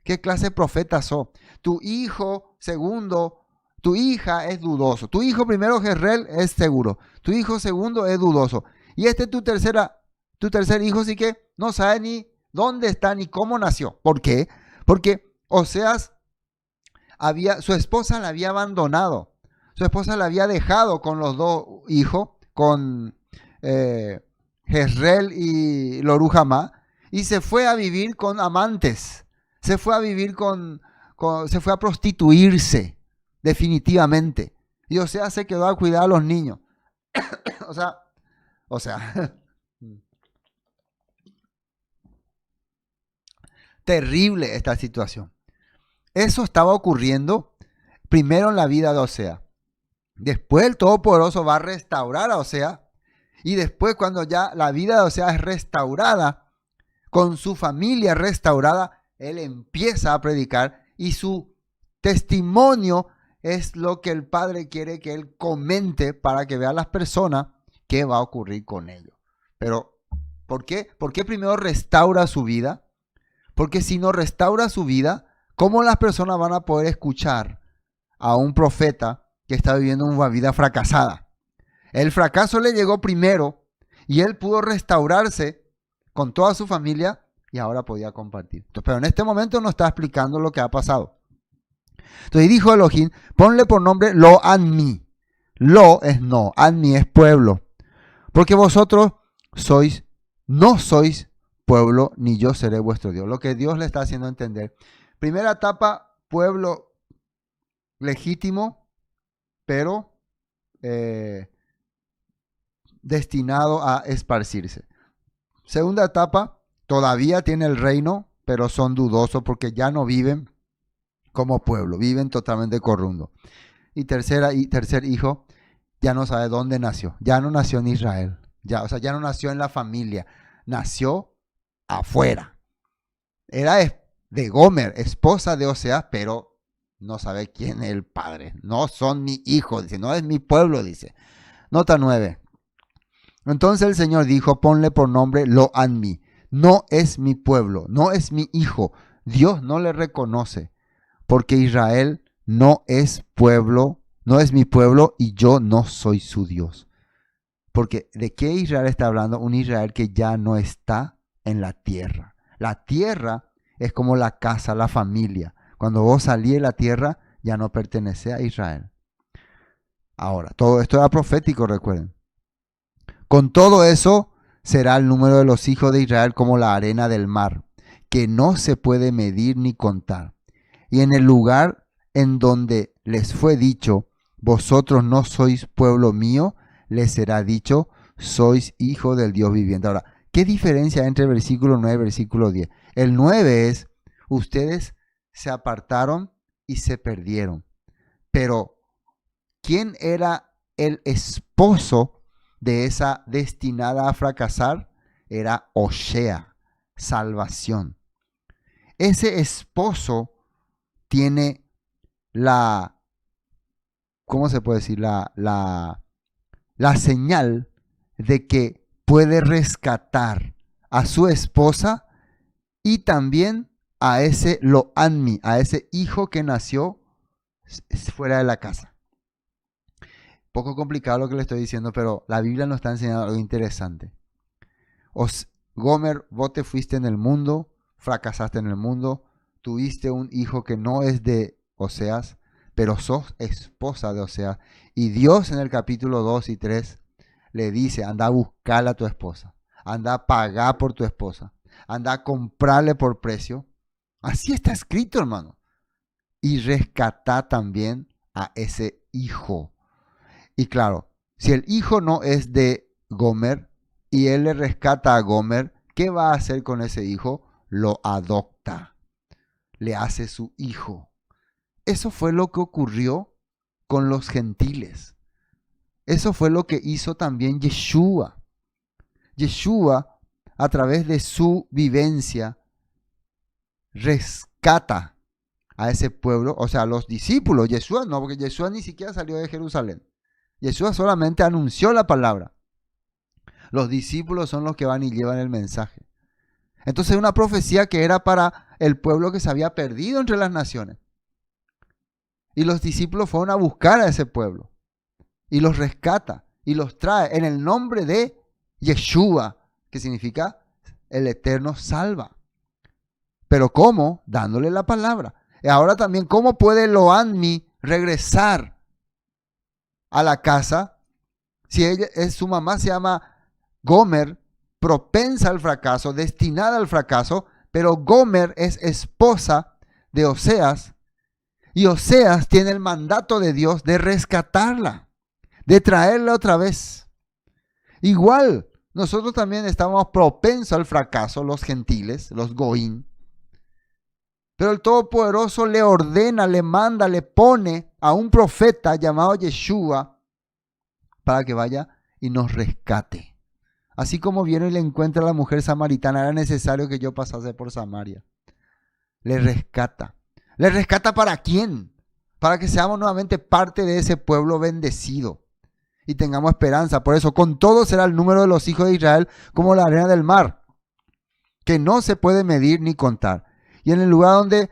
¿Qué clase de profeta sos? Tu hijo segundo, tu hija es dudoso. Tu hijo primero, Jezreel, es seguro. Tu hijo segundo es dudoso. Y tu tercer hijo sí que no sabe ni dónde está ni cómo nació. ¿Por qué? Porque Oseas su esposa la había abandonado. Su esposa la había dejado con los dos hijos, con Jezreel y Lo-ruhamah, y se fue a vivir con amantes. Se fue a vivir se fue a prostituirse, definitivamente. Y Oseas se quedó a cuidar a los niños. o sea, terrible esta situación. Eso estaba ocurriendo primero en la vida de Oseas. Después el Todopoderoso va a restaurar a Oseas Y después cuando ya la vida de Oseas es restaurada, con su familia restaurada, él empieza a predicar y su testimonio es lo que el Padre quiere que él comente para que vean las personas qué va a ocurrir con ellos. Pero, ¿por qué? ¿Por qué primero restaura su vida? Porque si no restaura su vida, ¿cómo las personas van a poder escuchar a un profeta que está viviendo una vida fracasada? El fracaso le llegó primero y él pudo restaurarse con toda su familia y ahora podía compartir. Pero en este momento no está explicando lo que ha pasado. Entonces dijo Elohim, ponle por nombre Lo Anmi. Lo es no, Anmi es pueblo. Porque vosotros no sois pueblo, ni yo seré vuestro Dios. Lo que Dios le está haciendo entender. Primera etapa, pueblo legítimo, pero destinado a esparcirse. Segunda etapa, todavía tiene el reino, pero son dudosos porque ya no viven como pueblo, viven totalmente corruptos. Y tercer hijo, ya no sabe dónde nació, ya no nació en Israel, ya no nació en la familia, nació afuera. Era de Gomer, esposa de Oseas, pero no sabe quién es el padre. No son mi hijo, dice, no es mi pueblo, dice. Nota 9. Entonces el Señor dijo, ponle por nombre Lo Anmi. No es mi pueblo, no es mi hijo. Dios no le reconoce, porque Israel no es pueblo, no es mi pueblo y yo no soy su Dios. Porque ¿de qué Israel está hablando? Un Israel que ya no está en la tierra. La tierra es como la casa, la familia. Cuando vos salís de la tierra, ya no pertenece a Israel. Ahora, todo esto era profético, recuerden. Con todo eso, será el número de los hijos de Israel como la arena del mar, que no se puede medir ni contar. Y en el lugar en donde les fue dicho, vosotros no sois pueblo mío, les será dicho, sois hijo del Dios viviente. Ahora, ¿qué diferencia hay entre el versículo 9 y el versículo 10? El 9 es, ustedes se apartaron y se perdieron. Pero, ¿quién era el esposo de esa destinada a fracasar? Era Osea, salvación. Ese esposo tiene ¿cómo se puede decir? La señal de que puede rescatar a su esposa y también a ese Lo Anmi, a ese hijo que nació fuera de la casa. Poco complicado lo que le estoy diciendo, pero la Biblia nos está enseñando algo interesante. Gomer, vos te fuiste en el mundo, fracasaste en el mundo, tuviste un hijo que no es de Oseas, pero sos esposa de Oseas. Y Dios en el capítulo 2 y 3 le dice, anda a buscar a tu esposa, anda a pagar por tu esposa, anda a comprarle por precio. Así está escrito, hermano. Y rescata también a ese hijo. Y claro, si el hijo no es de Gomer y él le rescata a Gomer, ¿qué va a hacer con ese hijo? Lo adopta, le hace su hijo. Eso fue lo que ocurrió con los gentiles. Eso fue lo que hizo también Yeshua. Yeshua, a través de su vivencia, rescata a ese pueblo, o sea, a los discípulos. Yeshua no, porque Yeshua ni siquiera salió de Jerusalén. Yeshua solamente anunció la palabra. Los discípulos son los que van y llevan el mensaje. Entonces, una profecía que era para el pueblo que se había perdido entre las naciones. Y los discípulos fueron a buscar a ese pueblo. Y los rescata. Y los trae en el nombre de Yeshua, que significa el Eterno salva. Pero ¿cómo? Dándole la palabra. Y ahora también, ¿cómo puede Lo Anmi regresar a la casa si su mamá se llama Gomer, propensa al fracaso, destinada al fracaso, pero Gomer es esposa de Oseas y Oseas tiene el mandato de Dios de rescatarla, de traerla otra vez? Igual, nosotros también estamos propensos al fracaso, los gentiles, los goín. Pero el Todopoderoso le ordena, le manda, le pone a un profeta llamado Yeshua para que vaya y nos rescate. Así como vieron y le encuentra a la mujer samaritana, era necesario que yo pasase por Samaria. Le rescata. ¿Le rescata para quién? Para que seamos nuevamente parte de ese pueblo bendecido y tengamos esperanza. Por eso, con todo será el número de los hijos de Israel como la arena del mar, que no se puede medir ni contar. Y en el lugar donde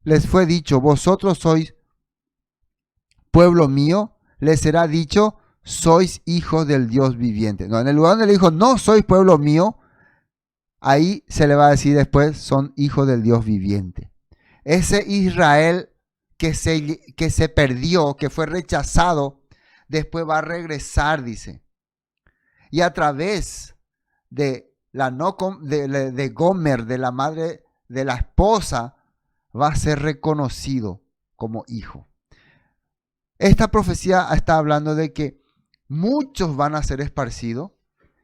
les fue dicho, vosotros sois pueblo mío, les será dicho, sois hijos del Dios viviente. No, en el lugar donde le dijo, no sois pueblo mío, ahí se le va a decir después, son hijos del Dios viviente. Ese Israel que se perdió, que fue rechazado, después va a regresar, dice. Y a través de de Gomer, de la madre de la esposa, va a ser reconocido como hijo. Esta profecía está hablando de que muchos van a ser esparcidos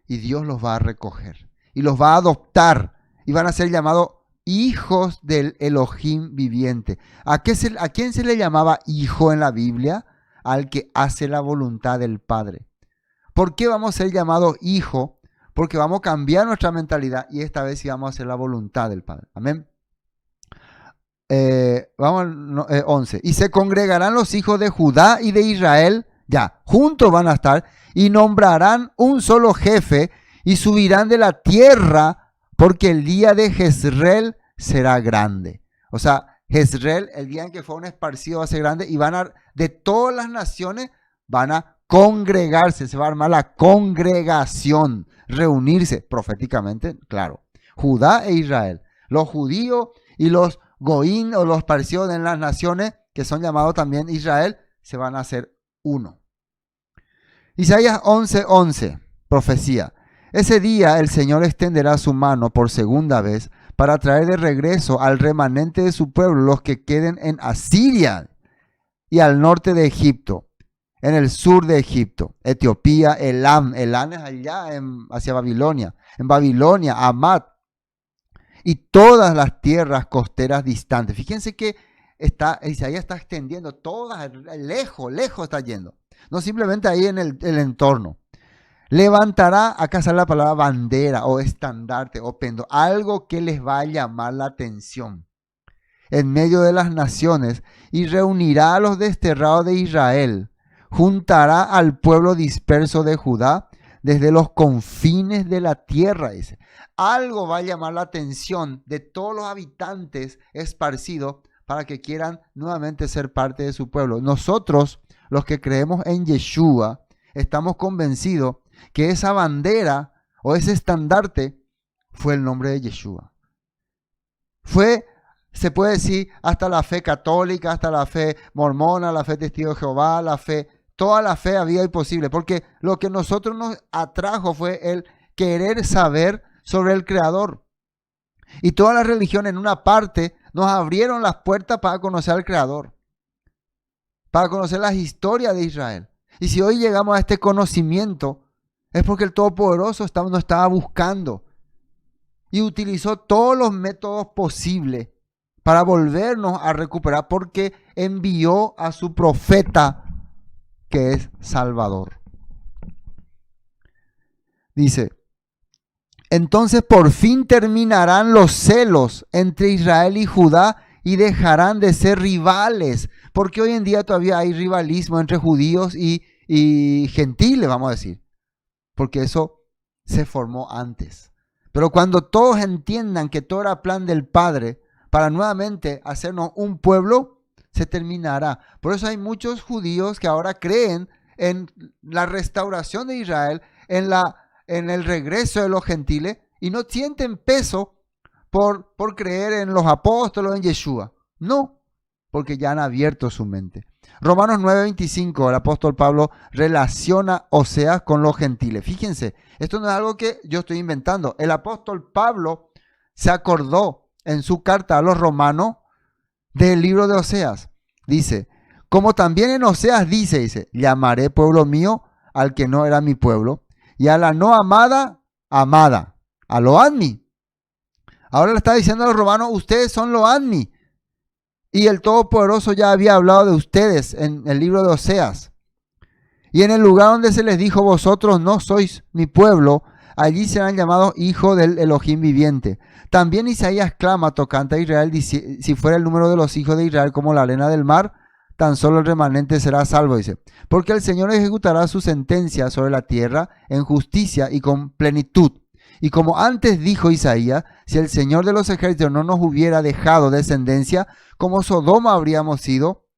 y Dios los va a recoger y los va a adoptar y van a ser llamados hijos del Elohim viviente. ¿A quién se le llamaba hijo en la Biblia? Al que hace la voluntad del Padre. ¿Por qué vamos a ser llamados hijo? Porque vamos a cambiar nuestra mentalidad y esta vez sí vamos a hacer la voluntad del Padre. Amén. Vamos al 11. Y se congregarán los hijos de Judá y de Israel, ya, juntos van a estar, y nombrarán un solo jefe, y subirán de la tierra, porque el día de Jezreel será grande. O sea, Jezreel, el día en que fue un esparcido, va a ser grande, y de todas las naciones, van a congregarse, se va a armar la congregación, reunirse proféticamente, claro. Judá e Israel, los judíos y los Goín o los esparcidos en las naciones, que son llamados también Israel, se van a hacer uno. Isaías 11:11, profecía. Ese día el Señor extenderá su mano por segunda vez para traer de regreso al remanente de su pueblo los que queden en Asiria y al norte de Egipto, en el sur de Egipto, Etiopía, Elam es allá hacia Babilonia, en Babilonia, Hamat, y todas las tierras costeras distantes. Fíjense que Isaías está extendiendo todas, lejos está yendo. No simplemente ahí en el entorno. Levantará, acá sale la palabra bandera o estandarte o pendo, algo que les va a llamar la atención en medio de las naciones y reunirá a los desterrados de Israel. Juntará al pueblo disperso de Judá desde los confines de la tierra, dice. Algo va a llamar la atención de todos los habitantes esparcidos para que quieran nuevamente ser parte de su pueblo. Nosotros, los que creemos en Yeshua, estamos convencidos que esa bandera o ese estandarte fue el nombre de Yeshua. Se puede decir, hasta la fe católica, hasta la fe mormona, la fe testigo de Jehová, toda la fe había y posible, porque lo que nosotros nos atrajo fue el querer saber sobre el Creador. Y todas las religiones en una parte nos abrieron las puertas para conocer al Creador, para conocer las historias de Israel. Y si hoy llegamos a este conocimiento, es porque el Todopoderoso nos estaba buscando y utilizó todos los métodos posibles para volvernos a recuperar, porque envió a su profeta, que es Salvador. Dice, entonces por fin terminarán los celos entre Israel y Judá y dejarán de ser rivales, porque hoy en día todavía hay rivalismo entre judíos y gentiles, vamos a decir, porque eso se formó antes. Pero cuando todos entiendan que todo era plan del Padre para nuevamente hacernos un pueblo, se terminará. Por eso hay muchos judíos que ahora creen en la restauración de Israel, en el regreso de los gentiles, y no sienten peso por creer en los apóstoles, en Yeshua. No, porque ya han abierto su mente. Romanos 9:25, el apóstol Pablo relaciona Oseas con los gentiles. Fíjense, esto no es algo que yo estoy inventando. El apóstol Pablo se acordó en su carta a los romanos del libro de Oseas. Dice, como también en Oseas dice, llamaré pueblo mío al que no era mi pueblo, y a la no amada, amada, a lo admi. Ahora le está diciendo a los romanos, ustedes son lo admi. Y el Todopoderoso ya había hablado de ustedes en el libro de Oseas. Y en el lugar donde se les dijo, vosotros no sois mi pueblo, Allí serán llamados hijos del Elohim viviente. También Isaías clama tocante a Israel, dice, si fuera el número de los hijos de Israel como la arena del mar, tan solo el remanente será salvo, dice. Porque el Señor ejecutará su sentencia sobre la tierra en justicia y con plenitud. Y como antes dijo Isaías, si el Señor de los ejércitos no nos hubiera dejado descendencia, como Sodoma habríamos sido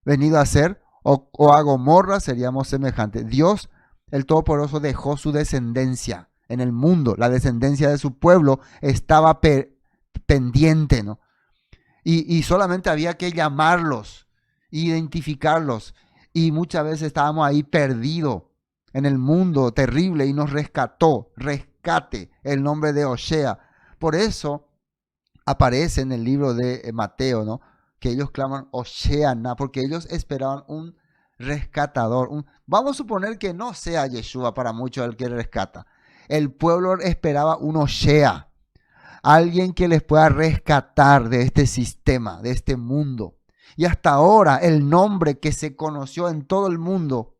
venido a ser, o a Gomorra seríamos semejantes. Dios, el Todopoderoso, dejó su descendencia en el mundo. La descendencia de su pueblo estaba pendiente, ¿no? Y solamente había que llamarlos, identificarlos. Y muchas veces estábamos ahí perdidos en el mundo terrible y nos rescató. Rescate, el nombre de Osea. Por eso aparece en el libro de Mateo, ¿no? Que ellos claman Osheana, porque ellos esperaban un rescatador. Vamos a suponer que no sea Yeshua para muchos el que rescata. El pueblo esperaba un Oshea, alguien que les pueda rescatar de este sistema, de este mundo. Y hasta ahora el nombre que se conoció en todo el mundo,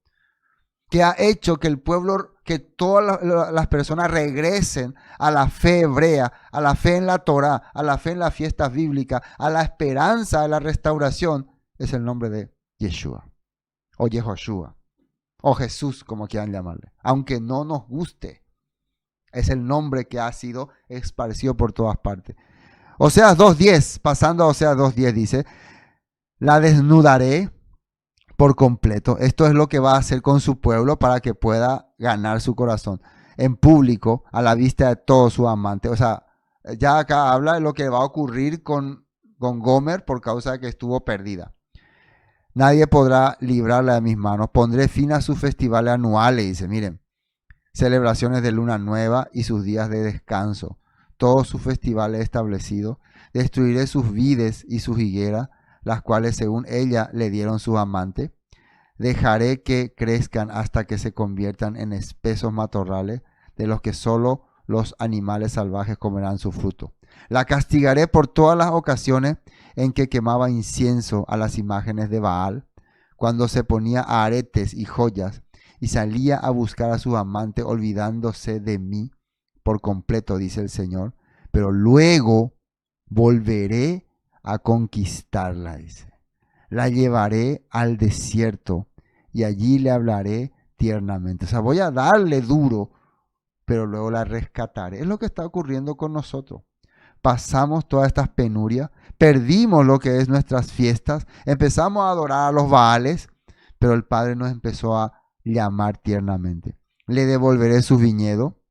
que ha hecho que el pueblo, que todas las personas regresen a la fe hebrea, a la fe en la Torá, a la fe en las fiestas bíblicas, a la esperanza de la restauración, es el nombre de Yeshua, o Yehoshua, o Jesús, como quieran llamarle. Aunque no nos guste, es el nombre que ha sido esparcido por todas partes. Oseas 2.10, pasando a Oseas 2.10, dice, la desnudaré por completo. Esto es lo que va a hacer con su pueblo para que pueda ganar su corazón en público a la vista de todos sus amantes. O sea, ya acá habla de lo que va a ocurrir con Gomer por causa de que estuvo perdida. Nadie podrá librarla de mis manos. Pondré fin a sus festivales anuales, dice, miren, celebraciones de luna nueva y sus días de descanso, todos sus festivales establecidos. Destruiré sus vides y sus higueras, las cuales según ella le dieron sus amantes. Dejaré que crezcan hasta que se conviertan en espesos matorrales, de los que solo los animales salvajes comerán su fruto. La castigaré por todas las ocasiones en que quemaba incienso a las imágenes de Baal, cuando se ponía aretes y joyas y salía a buscar a su amante olvidándose de mí por completo, dice el Señor. Pero luego volveré a conquistarla, dice. La llevaré al desierto y allí le hablaré tiernamente. O sea, voy a darle duro, pero luego la rescataré. Es lo que está ocurriendo con nosotros. Pasamos todas estas penurias, perdimos lo que es nuestras fiestas, empezamos a adorar a los Baales, pero el Padre nos empezó a llamar tiernamente. Le devolveré su viñedo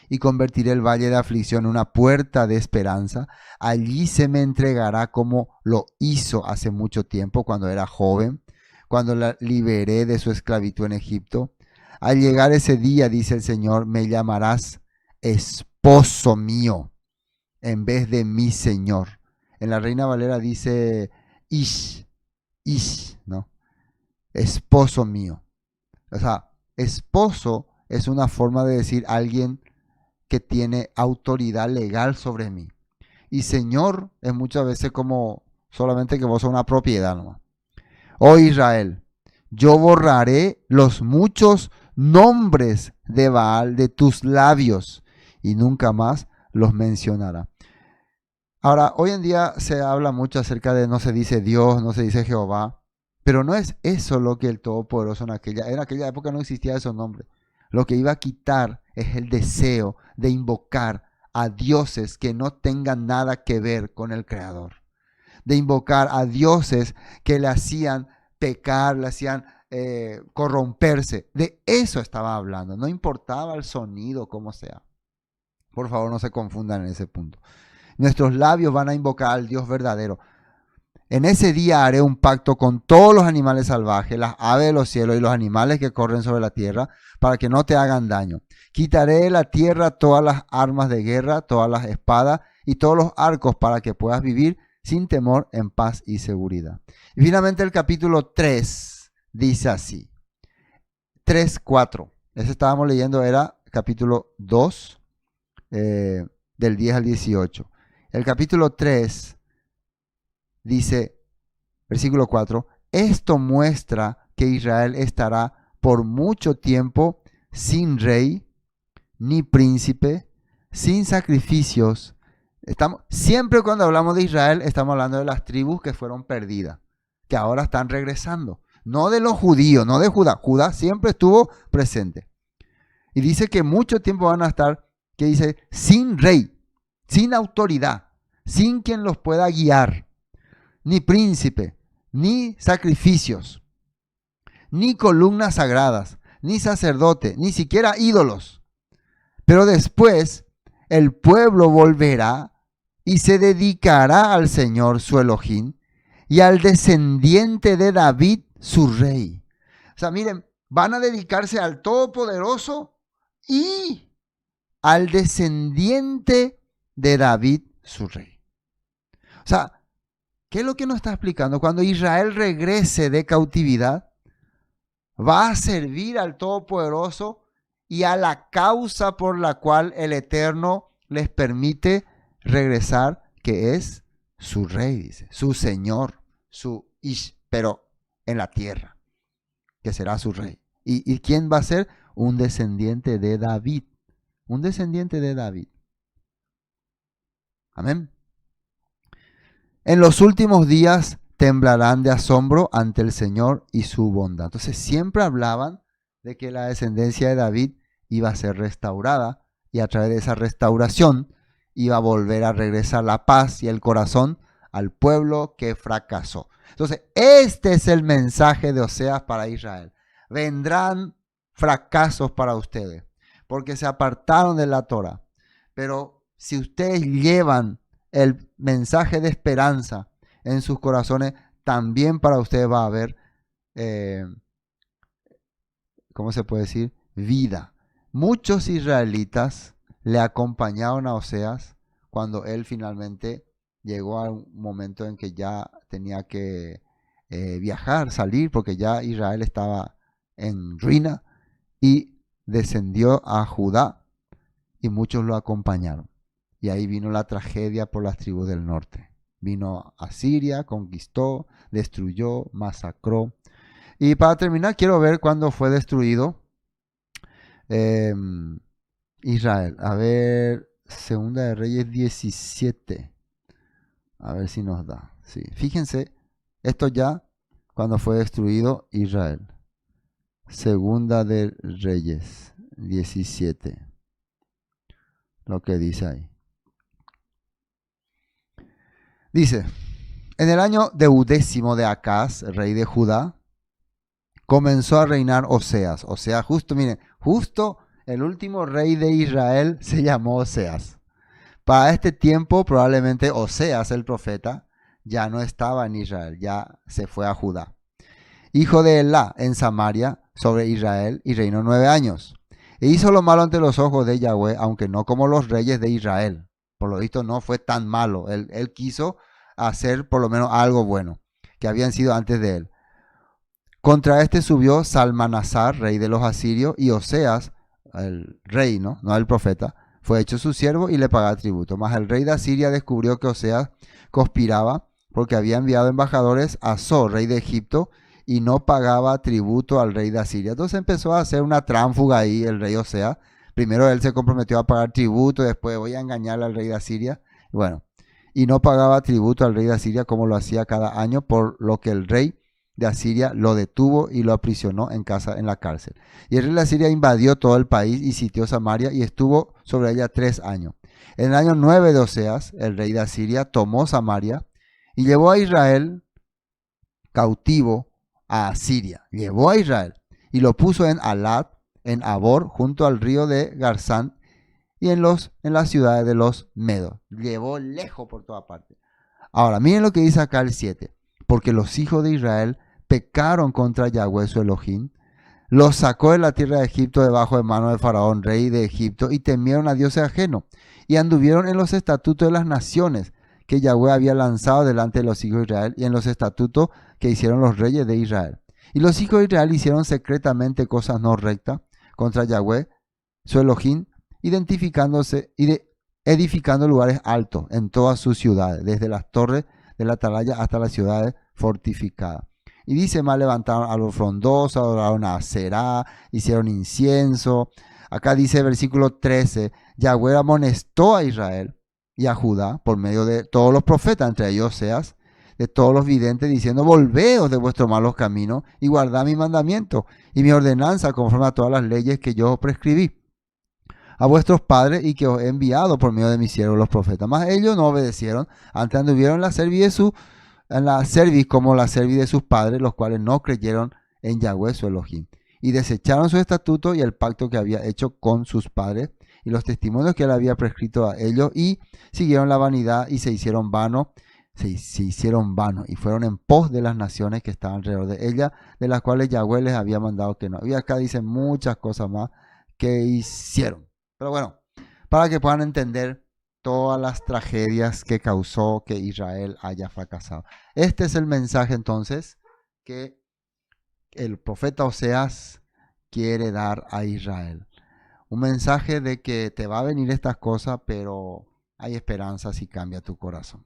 y convertiré el valle de aflicción en una puerta de esperanza. Allí se me entregará como lo hizo hace mucho tiempo, cuando era joven, cuando la liberé de su esclavitud en Egipto. Al llegar ese día, dice el Señor, me llamarás esposo mío en vez de mi Señor. En la Reina Valera dice ish, ¿no? Esposo mío. O sea, esposo es una forma de decir alguien que tiene autoridad legal sobre mí. Y Señor es muchas veces como solamente que vos sos una propiedad nomás. Oh Israel, yo borraré los muchos nombres de Baal de tus labios y nunca más los mencionará. Ahora, hoy en día se habla mucho acerca de no se dice Dios, no se dice Jehová, pero no es eso lo que el Todopoderoso en aquella época no existía esos nombres. Lo que iba a quitar es el deseo de invocar a dioses que no tengan nada que ver con el Creador. De invocar a dioses que le hacían pecar, le hacían corromperse. De eso estaba hablando. No importaba el sonido, como sea. Por favor, no se confundan en ese punto. Nuestros labios van a invocar al Dios verdadero. En ese día haré un pacto con todos los animales salvajes, las aves de los cielos y los animales que corren sobre la tierra, para que no te hagan daño. Quitaré de la tierra todas las armas de guerra, todas las espadas y todos los arcos, para que puedas vivir sin temor, en paz y seguridad. Y finalmente el capítulo 3 dice así. 3:4. Ese estábamos leyendo, era capítulo 2, del 10 al 18. El capítulo 3 dice, versículo 4, esto muestra que Israel estará por mucho tiempo sin rey ni príncipe, sin sacrificios. Siempre cuando hablamos de Israel, estamos hablando de las tribus que fueron perdidas, que ahora están regresando. No de los judíos, no de Judá. Judá siempre estuvo presente. Y dice que mucho tiempo van a estar, que dice, sin rey, sin autoridad, sin quien los pueda guiar, ni príncipe, ni sacrificios, ni columnas sagradas, ni sacerdote, ni siquiera ídolos. Pero después el pueblo volverá y se dedicará al Señor su Elohim y al descendiente de David su rey. O sea, miren, van a dedicarse al Todopoderoso y al descendiente de David su rey. O sea, ¿qué es lo que nos está explicando? Cuando Israel regrese de cautividad, va a servir al Todopoderoso y a la causa por la cual el Eterno les permite regresar, que es su rey, dice, su Señor, su Ish, pero en la tierra, que será su rey. ¿Y quién va a ser? Un descendiente de David. Un descendiente de David. Amén. En los últimos días temblarán de asombro ante el Señor y su bondad. Entonces siempre hablaban de que la descendencia de David iba a ser restaurada y a través de esa restauración iba a volver a regresar la paz y el corazón al pueblo que fracasó. Entonces este es el mensaje de Oseas para Israel. Vendrán fracasos para ustedes porque se apartaron de la Torah. Pero si ustedes llevan el mensaje de esperanza en sus corazones, también para ustedes va a haber, ¿cómo se puede decir? Vida. Muchos israelitas le acompañaron a Oseas cuando él finalmente llegó a un momento en que ya tenía que viajar, salir, porque ya Israel estaba en ruina, y descendió a Judá y muchos lo acompañaron. Y ahí vino la tragedia por las tribus del norte. Vino a Siria, conquistó, destruyó, masacró. Y para terminar, quiero ver cuándo fue destruido Israel. A ver, Segunda de Reyes 17. A ver si nos da. Sí. Fíjense, esto ya cuando fue destruido Israel. Segunda de Reyes 17. Lo que dice ahí. Dice, en el año 10º de Acaz, rey de Judá, comenzó a reinar Oseas. O sea, miren, justo el último rey de Israel se llamó Oseas. Para este tiempo, probablemente Oseas, el profeta, ya no estaba en Israel, ya se fue a Judá. Hijo de Elá, en Samaria, sobre Israel, y reinó 9 años. E hizo lo malo ante los ojos de Yahweh, aunque no como los reyes de Israel. Por lo visto no fue tan malo. Él quiso hacer por lo menos algo bueno, que habían sido antes de él. Contra este subió Salmanasar, rey de los asirios, y Oseas, el rey, no el profeta, fue hecho su siervo y le pagaba tributo. Mas el rey de Asiria descubrió que Oseas conspiraba porque había enviado embajadores a So, rey de Egipto, y no pagaba tributo al rey de Asiria. Entonces empezó a hacer una tránfuga ahí el rey Oseas. Primero él se comprometió a pagar tributo, después voy a engañar al rey de Asiria. Bueno, y no pagaba tributo al rey de Asiria como lo hacía cada año, por lo que el rey de Asiria lo detuvo y lo aprisionó en la cárcel. Y el rey de Asiria invadió todo el país y sitió Samaria y estuvo sobre ella 3 años. En el año 9 de Oseas, el rey de Asiria tomó Samaria y llevó a Israel cautivo a Asiria. Llevó a Israel y lo puso en Alat, en Abor, junto al río de Garzán, y en las ciudades de los Medos. Llevó lejos por toda parte. Ahora, miren lo que dice acá el 7. Porque los hijos de Israel pecaron contra Yahweh su Elohim, los sacó de la tierra de Egipto debajo de mano de Faraón, rey de Egipto, y temieron a dioses ajenos, y anduvieron en los estatutos de las naciones que Yahweh había lanzado delante de los hijos de Israel, y en los estatutos que hicieron los reyes de Israel. Y los hijos de Israel hicieron secretamente cosas no rectas contra Yahweh su Elohim, identificándose y edificando lugares altos en todas sus ciudades, desde las torres de la atalaya hasta las ciudades fortificadas. Y dice más, levantaron a los frondosos, adoraron a Aserá, hicieron incienso, Acá dice versículo 13, Yahweh amonestó a Israel y a Judá por medio de todos los profetas, entre ellos Oseas, de todos los videntes, diciendo, volveos de vuestros malos caminos y guardad mi mandamiento y mi ordenanza conforme a todas las leyes que yo os prescribí a vuestros padres y que os he enviado por medio de mis siervos los profetas. Mas ellos no obedecieron, antes anduvieron en la cerviz como la cerviz de sus padres, los cuales no creyeron en Yahweh su Elohim. Y desecharon sus estatutos y el pacto que había hecho con sus padres y los testimonios que él había prescrito a ellos, y siguieron la vanidad y se hicieron vanos. Se hicieron vanos y fueron en pos de las naciones que estaban alrededor de ella, de las cuales Yahweh les había mandado que no. Y acá dicen muchas cosas más que hicieron. Pero bueno, para que puedan entender todas las tragedias que causó que Israel haya fracasado. Este es el mensaje entonces que el profeta Oseas quiere dar a Israel. Un mensaje de que te va a venir estas cosas, pero hay esperanza si cambia tu corazón.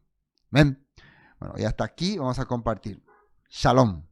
¿Ven? Bueno, y hasta aquí vamos a compartir. Shalom.